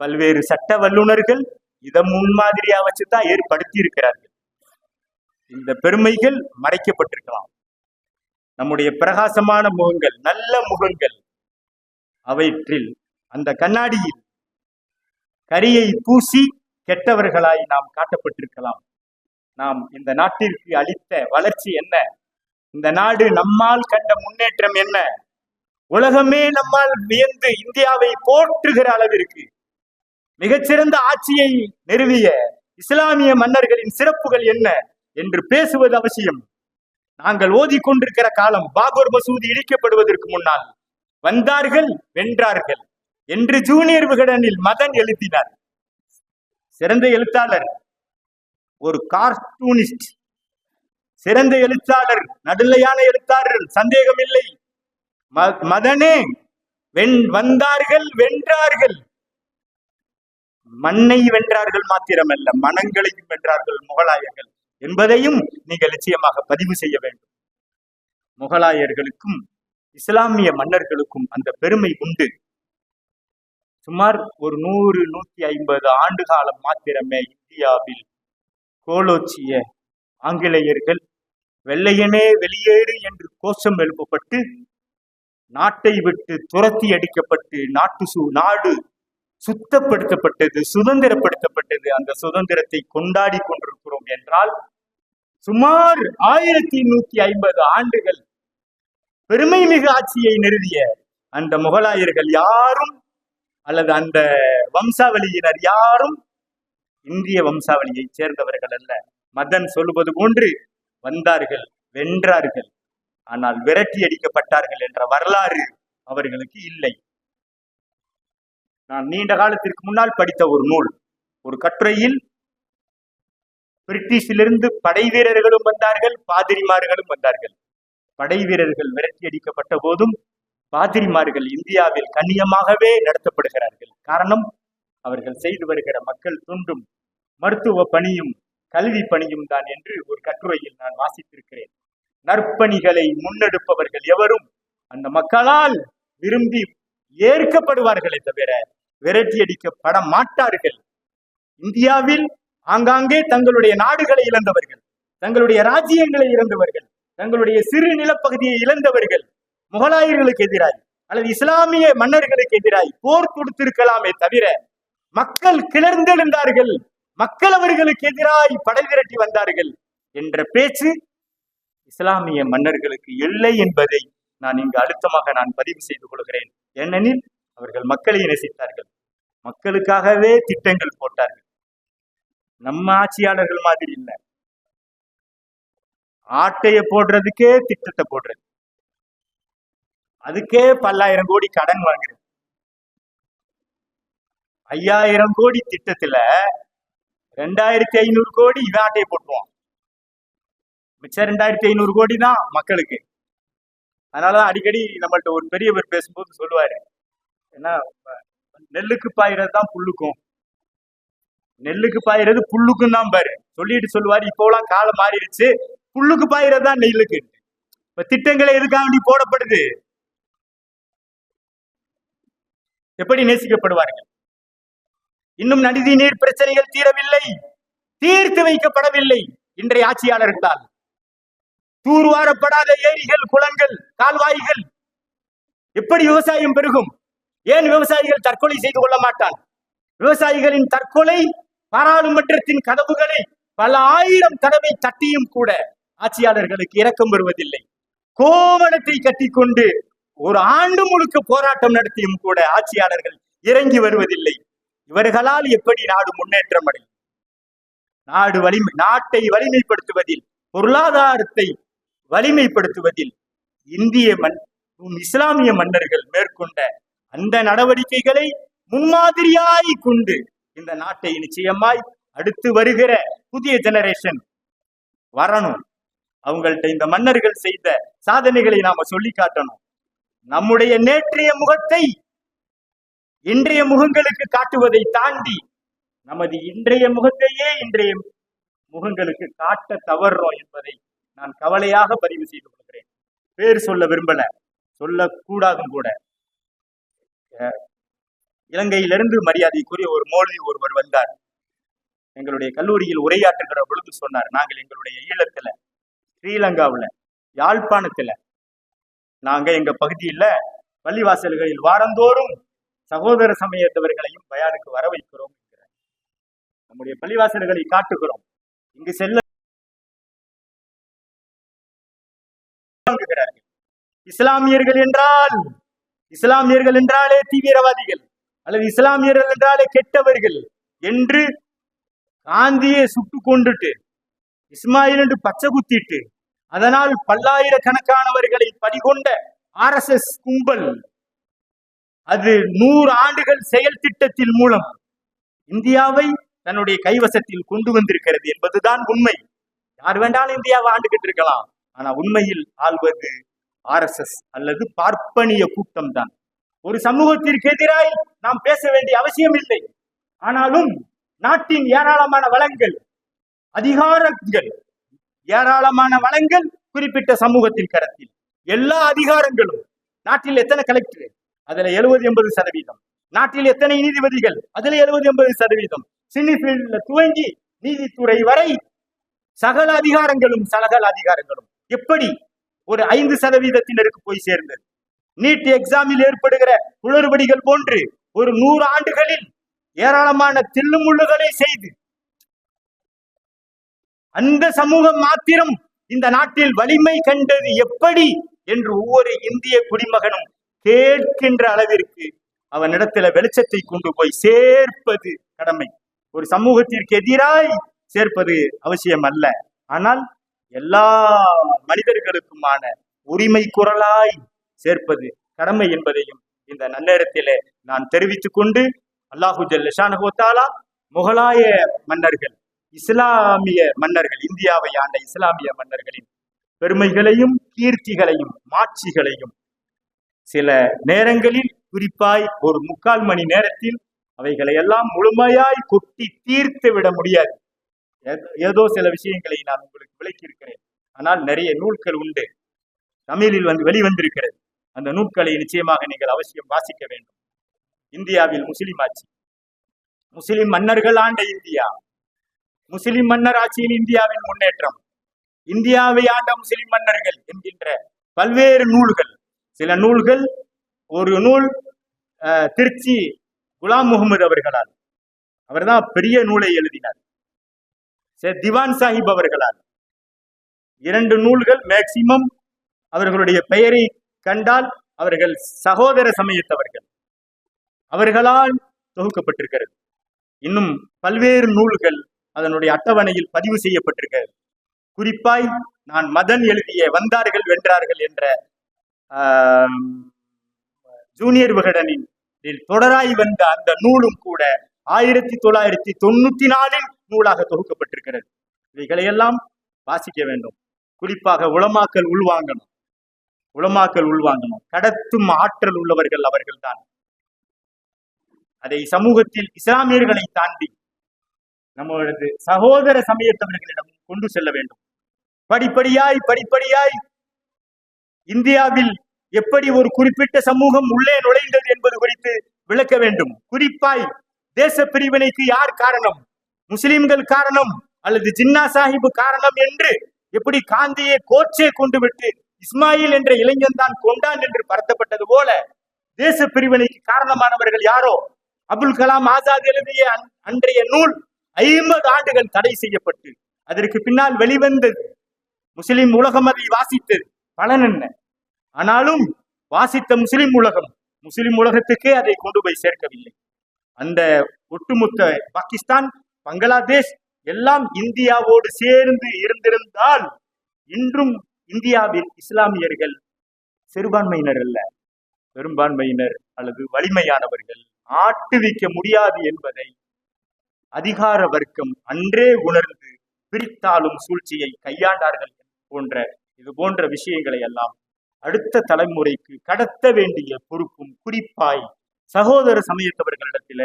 பல்வேறு சட்ட வல்லுநர்கள் இதை முன்மாதிரியா வச்சுதான் ஏற்படுத்தி இருக்கிறார்கள். இந்த பெருமைகள் மறைக்கப்பட்டிருக்கலாம். நம்முடைய பிரகாசமான முகங்கள், நல்ல முகங்கள், அவற்றில் அந்த கண்ணாடியில் கரியை பூசி கெட்டவர்களாய் நாம் காட்டப்பட்டிருக்கலாம். நாம் இந்த நாட்டிற்கு அளித்த வளர்ச்சி என்ன? இந்த நாடு நம்மால் கண்ட முன்னேற்றம் என்ன? உலகமே நம்மால் வியந்து இந்தியாவை போற்றுகிற அளவிற்கு மிகச்சிறந்த ஆட்சியை நிறுவிய இஸ்லாமிய மன்னர்களின் சிறப்புகள் என்ன என்று பேசுவது அவசியம். நாங்கள் ஓதிக்கொண்டிருக்கிற காலம், பாபர் மசூதி இடிக்கப்படுவதற்கு முன்னால் வந்தார்கள், வென்றார்கள் என்று ஜூனியர் விகடனில் மதன் எழுதினார். சிறந்த எழுத்தாளர், ஒரு கார்ட்டூனிஸ்ட், சிறந்த எழுத்தாளர், நடுநிலையான எழுத்தாளர், சந்தேகம் இல்லை. மதனே வந்தார்கள், வென்றார்கள். மண்ணை வென்றார்கள் மாத்திரமல்ல, மனங்களையும் வென்றார்கள் முகலாயர்கள் என்பதையும் நீங்கள் நிச்சயமாக பதிவு செய்ய வேண்டும். முகலாயர்களுக்கும் இஸ்லாமிய மன்னர்களுக்கும் அந்த பெருமை உண்டு. சுமார் ஒரு 100-150 ஆண்டு காலம் மாத்திரமே இந்தியாவில் கோலோச்சிய ஆங்கிலேயர்கள் வெள்ளையனே வெளியேறு என்று கோஷம் எழுப்பப்பட்டு நாட்டை விட்டு துரத்தி அடிக்கப்பட்டு நாடு சுத்தப்படுத்தப்பட்டது, சுதந்திரப்படுத்தப்பட்டது. அந்த சுதந்திரத்தை கொண்டாடி கொண்டிருக்கிறோம் என்றால் சுமார் 1150 ஆண்டுகள் பெருமை மிகு ஆட்சியை நிறுவிய அந்த முகலாயர்கள் யாரும் அல்லது அந்த வம்சாவளியினர் யாரும் இந்திய வம்சாவளியை சேர்ந்தவர்கள் அல்ல. மதன் சொல்லுவது போன்று வந்தார்கள், வென்றார்கள், ஆனால் விரட்டி அடிக்கப்பட்டார்கள் என்ற வரலாறு அவர்களுக்கு இல்லை. நான் நீண்ட காலத்திற்கு முன்னால் படித்த ஒரு நூல், ஒரு கட்டுரையில் பிரிட்டிஷிலிருந்து படை வீரர்களும் வந்தார்கள், பாதிரிமார்களும் வந்தார்கள். படை வீரர்கள் விரட்டி அடிக்கப்பட்ட போதும் பாதிரிமார்கள் இந்தியாவில் கண்ணியமாகவே நடத்தப்படுகிறார்கள். காரணம், அவர்கள் செய்து வருகிற மக்கள் தொண்டும் மருத்துவ பணியும் கல்வி பணியும் தான் என்று ஒரு கட்டுரையில் நான் வாசித்திருக்கிறேன். நற்பணிகளை முன்னெடுப்பவர்கள் எவரும் அந்த மக்களால் விரும்பி ஏற்கப்படுவார்களே தவிர விரட்டி அடிக்கப்பட மாட்டார்கள். இந்தியாவில் ஆங்காங்கே தங்களுடைய நாடுகளை இழந்தவர்கள், தங்களுடைய ராஜ்யங்களை இழந்தவர்கள், தங்களுடைய சிறு நிலப்பகுதியை இழந்தவர்கள் முகலாயர்களுக்கு எதிராய் அல்லது இஸ்லாமிய மன்னர்களுக்கு எதிராய் போர் தொடுத்திருக்கலாமே தவிர மக்கள் கிளர்ந்தெழுந்தார்கள், மக்கள் அவர்களுக்கு எதிராய் படை விரட்டி வந்தார்கள் என்ற பேச்சு இஸ்லாமிய மன்னர்களுக்கு இல்லை என்பதை நான் இங்கு அழுத்தமாக பதிவு செய்து கொள்கிறேன். ஏனெனில் அவர்கள் மக்களை நேசித்தார்கள், மக்களுக்காகவே திட்டங்கள் போட்டார்கள். நம்ம ஆட்சியாளர்கள் மாதிரி இல்லை, ஆட்டைய போடுறதுக்கே திட்டத்தை போடுறது, அதுக்கே 10,000 கோடி கடன் வாங்குறது. 5,000 கோடி திட்டத்துல 2,500 கோடி இவன் ஆட்டையை போட்டுவான், மிச்சம் 2,500 கோடி தான் மக்களுக்கு. அதனாலதான் அடிக்கடி நம்மள்ட்ட ஒரு பெரியவர் பேசும்போது சொல்லுவாரு, ஏன்னா நெல்லுக்கு பாயிறது தான் புல்லுக்கும், நெல்லுக்கு பாயிறது புல்லுக்கும் தான் பாரு சொல்லிட்டு சொல்லுவாரு. இப்போலாம் காலம் மாறிடுச்சு, புல்லுக்கு பாயிறது தான் நெல்லுக்கு. இப்ப திட்டங்களை எதுக்காக வேண்டி போடப்படுது? எப்படி நேசிக்கப்படுவார்கள்? இன்னும் நதி நீர் பிரச்சனைகள் தீரவில்லை, தீர்த்து வைக்கப்படவில்லை இன்றைய ஆட்சியாளர்களால். தூர்வாரப்படாத ஏரிகள், குளங்கள், கால்வாய்கள், எப்படி விவசாயம் பெருகும்? ஏன் விவசாயிகள் தற்கொலை செய்து கொள்ள மாட்டான்? விவசாயிகளின் தற்கொலை பாராளுமன்றத்தின் கதவுகளை பல 1000 தடவை தட்டியும் கூட ஆட்சியாளர்களுக்கு இரக்கம் வருவதில்லை. கோவணத்தை கட்டிக்கொண்டு ஒரு ஆண்டு முழுக்க போராட்டம் நடத்தியும் கூட ஆட்சியாளர்கள் இறங்கி வருவதில்லை. இவர்களால் எப்படி நாடு முன்னேற்றம் அடையும்? நாட்டை வலிமைப்படுத்துவதில், பொருளாதாரத்தை வலிமைப்படுத்துவதில் இஸ்லாமிய மன்னர்கள் மேற்கொண்ட அந்த நடவடிக்கைகளை முன்மாதிரியாய் கொண்டு இந்த நாட்டை நிச்சயமாய் அடுத்து வருகிற புதிய ஜெனரேஷன் வரணும். அவங்கள்ட்ட இந்த மன்னர்கள் செய்த சாதனைகளை நாம சொல்லி காட்டணும். நம்முடைய நேற்றைய முகத்தை இன்றைய முகங்களுக்கு காட்டுவதை தாண்டி நமது இன்றைய முகத்தையே இன்றைய முகங்களுக்கு காட்ட தவறுறோம் என்பதை நான் கவலையாக பதிவு செய்து கொள்கிறேன். பேர் சொல்ல விரும்பல, சொல்லக்கூடாதும் கூட. இலங்கையிலிருந்து மரியாதைக்குரிய ஒரு மௌலவி ஒருவர் வந்தார். எங்களுடைய கல்லூரியில் உரையாற்றுகிற பொழுது சொன்னார், நாங்கள் எங்களுடைய ஈழத்துல, ஸ்ரீலங்காவுல, யாழ்ப்பாணத்துல நாங்க எங்க பகுதியில் பள்ளிவாசல்களில் வாரந்தோறும் சகோதர சமயத்தவர்களையும் பயானுக்கு வர வைக்கிறோம். நம்முடைய பள்ளிவாசல்களை காட்டுகிறோம். இங்கு செல்ல இஸ்லாமியர்கள் என்றாலே தீவிரவாதிகள் அல்லது இஸ்லாமியர்கள் என்றாலே கெட்டவர்கள் என்று காந்தியை சுட்டு கொண்டுட்டு இஸ்மாயில் என்று பச்சை குத்திட்டு அதனால் பல்லாயிரக்கணக்கானவர்களை பறிகொண்ட RSS கும்பல் அது 100 ஆண்டுகள் செயல் திட்டத்தின் மூலம் இந்தியாவை தன்னுடைய கைவசத்தில் கொண்டு வந்திருக்கிறது என்பதுதான் உண்மை. யார் வேண்டாலும் இந்தியாவை ஆண்டுகிட்டு இருக்கலாம். ஆனா உண்மையில் ஆள்வது RSS அல்லது பார்ப்பனிய கூட்டம் தான். ஒரு சமூகத்திற்கு எதிராய் நாம் பேச வேண்டிய அவசியம் இல்லை. ஆனாலும் நாட்டின் ஏராளமான வளங்கள், அதிகாரங்கள், ஏராளமான வளங்கள் குறிப்பிட்ட சமூகத்தின் கருத்தில். எல்லா அதிகாரங்களும் நாட்டில் எத்தனை கலெக்டர், அதுல 70-80%. நாட்டில் எத்தனை நீதிபதிகள், அதுல 70-80%. சினிஃபீல்ட்ல துவங்கி நீதித்துறை வரை சகல அதிகாரங்களும் எப்படி ஒரு 5%-க்கு போய் சேர்ந்தது? நீட் எக்ஸாமில் ஏற்படுகிற குளறுபடிகள் போன்று ஒரு 100 ஆண்டுகளில் ஏராளமான தில்லுமுள்ளுகளை செய்து அந்த சமூகம் மாத்திரம் இந்த நாட்டில் வலிமை கண்டது எப்படி என்று ஒவ்வொரு இந்திய குடிமகனும் கேட்கின்ற அளவிற்கு அவனிடத்துல வெளிச்சத்தை கொண்டு போய் சேர்ப்பது கடமை. ஒரு சமூகத்திற்கு எதிராய் சேர்ப்பது அவசியம் அல்ல. ஆனால் எல்லா மனிதர்களுக்குமான உரிமை குரலாய் சேர்ப்பது கடமை என்பதையும் இந்த நன்னேரத்திலே நான் தெரிவித்துக் கொண்டு, அல்லாஹு ஜல்ல ஷானஹு வ தஆலா முகலாய மன்னர்கள், இஸ்லாமிய மன்னர்கள், இந்தியாவை ஆண்ட இஸ்லாமிய மன்னர்களின் பெருமைகளையும் கீர்த்திகளையும் மாட்சிகளையும் சில நேரங்களில் குறிப்பாய் ஒரு 3/4 மணி நேரத்தில் அவைகளை எல்லாம் முழுமையாய் கொட்டி தீர்த்து விட முடியாது. ஏதோ சில விஷயங்களை நான் உங்களுக்கு விளக்கி இருக்கிறேன். ஆனால் நிறைய நூல்கள் உண்டு, தமிழில் வெளிவந்திருக்கிறது. அந்த நூல்களை நிச்சயமாக நீங்கள் அவசியம் வாசிக்க வேண்டும். இந்தியாவில் முஸ்லிம் ஆட்சி, முஸ்லிம் மன்னர்கள் ஆண்ட இந்தியா, முஸ்லிம் மன்னர் ஆட்சியில் இந்தியாவின் முன்னேற்றம், இந்தியாவை ஆண்ட முஸ்லிம் மன்னர்கள் என்கின்ற பல்வேறு நூல்கள். சில நூல்கள், ஒரு நூல் திருச்சி குலாம் முகமது அவர்களால், அவர்தான் பெரிய நூலை எழுதினார். திவான் சாஹிப் அவர்களால் 2 நூல்கள் மேக்சிமம் அவர்களுடைய பெயரை கண்டால் அவர்கள் சகோதர சமயத்தவர்கள், அவர்களால் தொகுக்கப்பட்டிருக்கிறது. இன்னும் பல்வேறு நூல்கள் அதனுடைய அட்டவணையில் பதிவு செய்யப்பட்டிருக்கிறது. குறிப்பாய் நான் மதன் எழுதிய வந்தார்கள் வென்றார்கள் என்ற ஜூனியர் விகடனின் தொடராய் வந்த அந்த நூலும் கூட 1994 நூலாக தொகுக்கப்பட்டிருக்கிறது. இவைகளையெல்லாம் வாசிக்க வேண்டும். குறிப்பாக உலமாக்கள் உள்வாங்கணும். கடத்தும் ஆற்றல் உள்ளவர்கள் அவர்கள்தான். அதை சமூகத்தில் இஸ்லாமியர்களை தாண்டி நம்மளது சகோதர சமயத்தவர்களிடம் கொண்டு செல்ல வேண்டும். படிப்படியாய் இந்தியாவில் எப்படி ஒரு குறிப்பிட்ட சமூகம் உள்ளே நுழைந்தது என்பது குறித்து விளக்க வேண்டும். குறிப்பாய் தேச பிரிவினைக்கு யார் காரணம், முஸ்லிம்கள் காரணம் அல்லது ஜின்னா சாஹிப் காரணம் என்று எப்படி காந்தியை கோச்சே கொண்டு விட்டு இஸ்மாயில் என்ற இளைஞன் தான் கொண்டான் என்று பரத்தப்பட்டது போல தேச பிரிவினைக்கு காரணமானவர்கள் யாரோ, அபுல் கலாம் ஆசாத் எழுதிய அன்றைய நூல் 50 ஆண்டுகள் தடை செய்யப்பட்டு அதற்கு பின்னால் வெளிவந்தது. முஸ்லிம் உலகம் அதை வாசித்தது. பலன் என்ன? ஆனாலும் வாசித்த முஸ்லிம் உலகத்துக்கே அதை கொண்டு போய் சேர்க்கவில்லை. அந்த ஒட்டுமொத்த பாகிஸ்தான், பங்களாதேஷ் எல்லாம் இந்தியாவோடு சேர்ந்து இருந்திருந்தால் இன்றும் இந்தியாவில் இஸ்லாமியர்கள் சிறுபான்மையினர் அல்ல, பெரும்பான்மையினர் அல்லது வலிமையானவர்கள் ஆட்டுவிக்க முடியாது என்பதை அதிகார வர்க்கம் அன்றே உணர்ந்து பிரித்தாலும் சூழ்ச்சியை கையாண்டார்கள் இது போன்ற விஷயங்களை எல்லாம் அடுத்த தலைமுறைக்கு கடத்த வேண்டிய பொறுப்பும் குறிப்பாய் சகோதர சமயத்தவர்களிடத்தில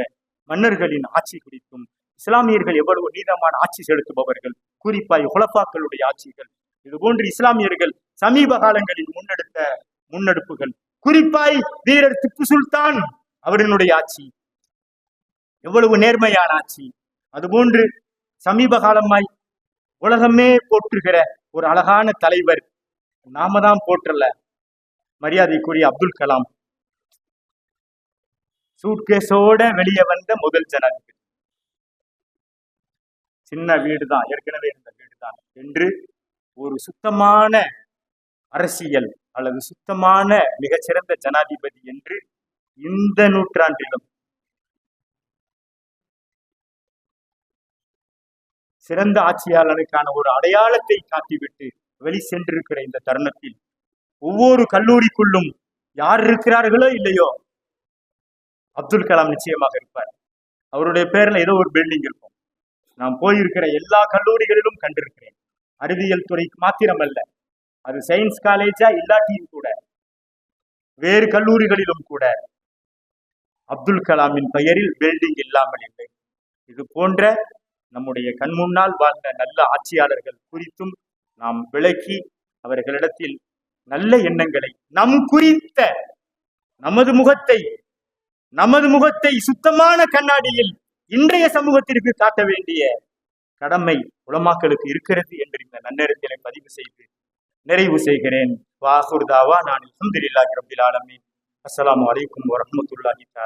மன்னர்களின் ஆட்சி குறித்தும், இஸ்லாமியர்கள் எவ்வளவு நீதமான ஆட்சி செலுத்துபவர்கள், குறிப்பாய் குலஃபாக்களுடைய ஆட்சிகள், இது போன்று இஸ்லாமியர்கள் சமீப காலங்களில் முன்னெடுத்த முன்னெடுப்புகள், குறிப்பாய் வீரர் திப்பு சுல்தான் அவரினுடைய ஆட்சி எவ்வளவு நேர்மையான ஆட்சி. அதுபோன்று சமீப காலமாய் உலகமே போற்றுகிற ஒரு அழகான தலைவர், நாம தான் போற்றல, மரியாதைக்குரிய அப்துல் கலாம் சூட்கேஸோட வெளியே வந்த முதல் ஜனாதிபதி. சின்ன வீடு தான், ஏற்கனவே இருந்த வீடு தான் என்று ஒரு சுத்தமான அரசியல் அல்லது சுத்தமான மிகச்சிறந்த ஜனாதிபதி என்று இந்த நூற்றாண்டிலும் சிறந்த ஆட்சியாளனுக்கான ஒரு அடையாளத்தை காட்டிவிட்டு வெளி சென்றிருக்கிற இந்த தருணத்தில் ஒவ்வொரு கல்லூரிக்குள்ளும் யார் இருக்கிறார்களோ இல்லையோ அப்துல் கலாம் நிச்சயமாக இருப்பார். அவருடைய பேர்ல ஏதோ ஒரு பில்டிங் இருக்கும். நான் போயிருக்கிற எல்லா கல்லூரிகளிலும் கண்டிருக்கிறேன். அறிவியல் துறைக்கு மாத்திரமல்ல, அது சயின்ஸ் காலேஜா இல்லாட்டியும் கூட வேறு கல்லூரிகளிலும் கூட அப்துல் கலாமின் பெயரில் பில்டிங் இல்லாமல் இல்லை. இது போன்ற நம்முடைய கண் முன்னால் வாழ்ந்த நல்ல ஆட்சியாளர்கள் குறித்தும் நாம் விளக்கி அவர்களிடத்தில் நல்ல எண்ணங்களை நம் குறித்த நமது முகத்தை சுத்தமான கண்ணாடியில் இன்றைய சமூகத்திற்கு காட்ட வேண்டிய கடமை உலமாக்களுக்கு இருக்கிறது என்று இந்த நன்னெருத்தினை பதிவு செய்து நிறைவு செய்கிறேன். வாஹுர் தாவா நான் அல்ஹம்துலில்லாஹி ரப்பில் ஆலமீன். அஸ்ஸலாமு அலைக்கும் வரஹ்மத்துல்லாஹி தஆலா.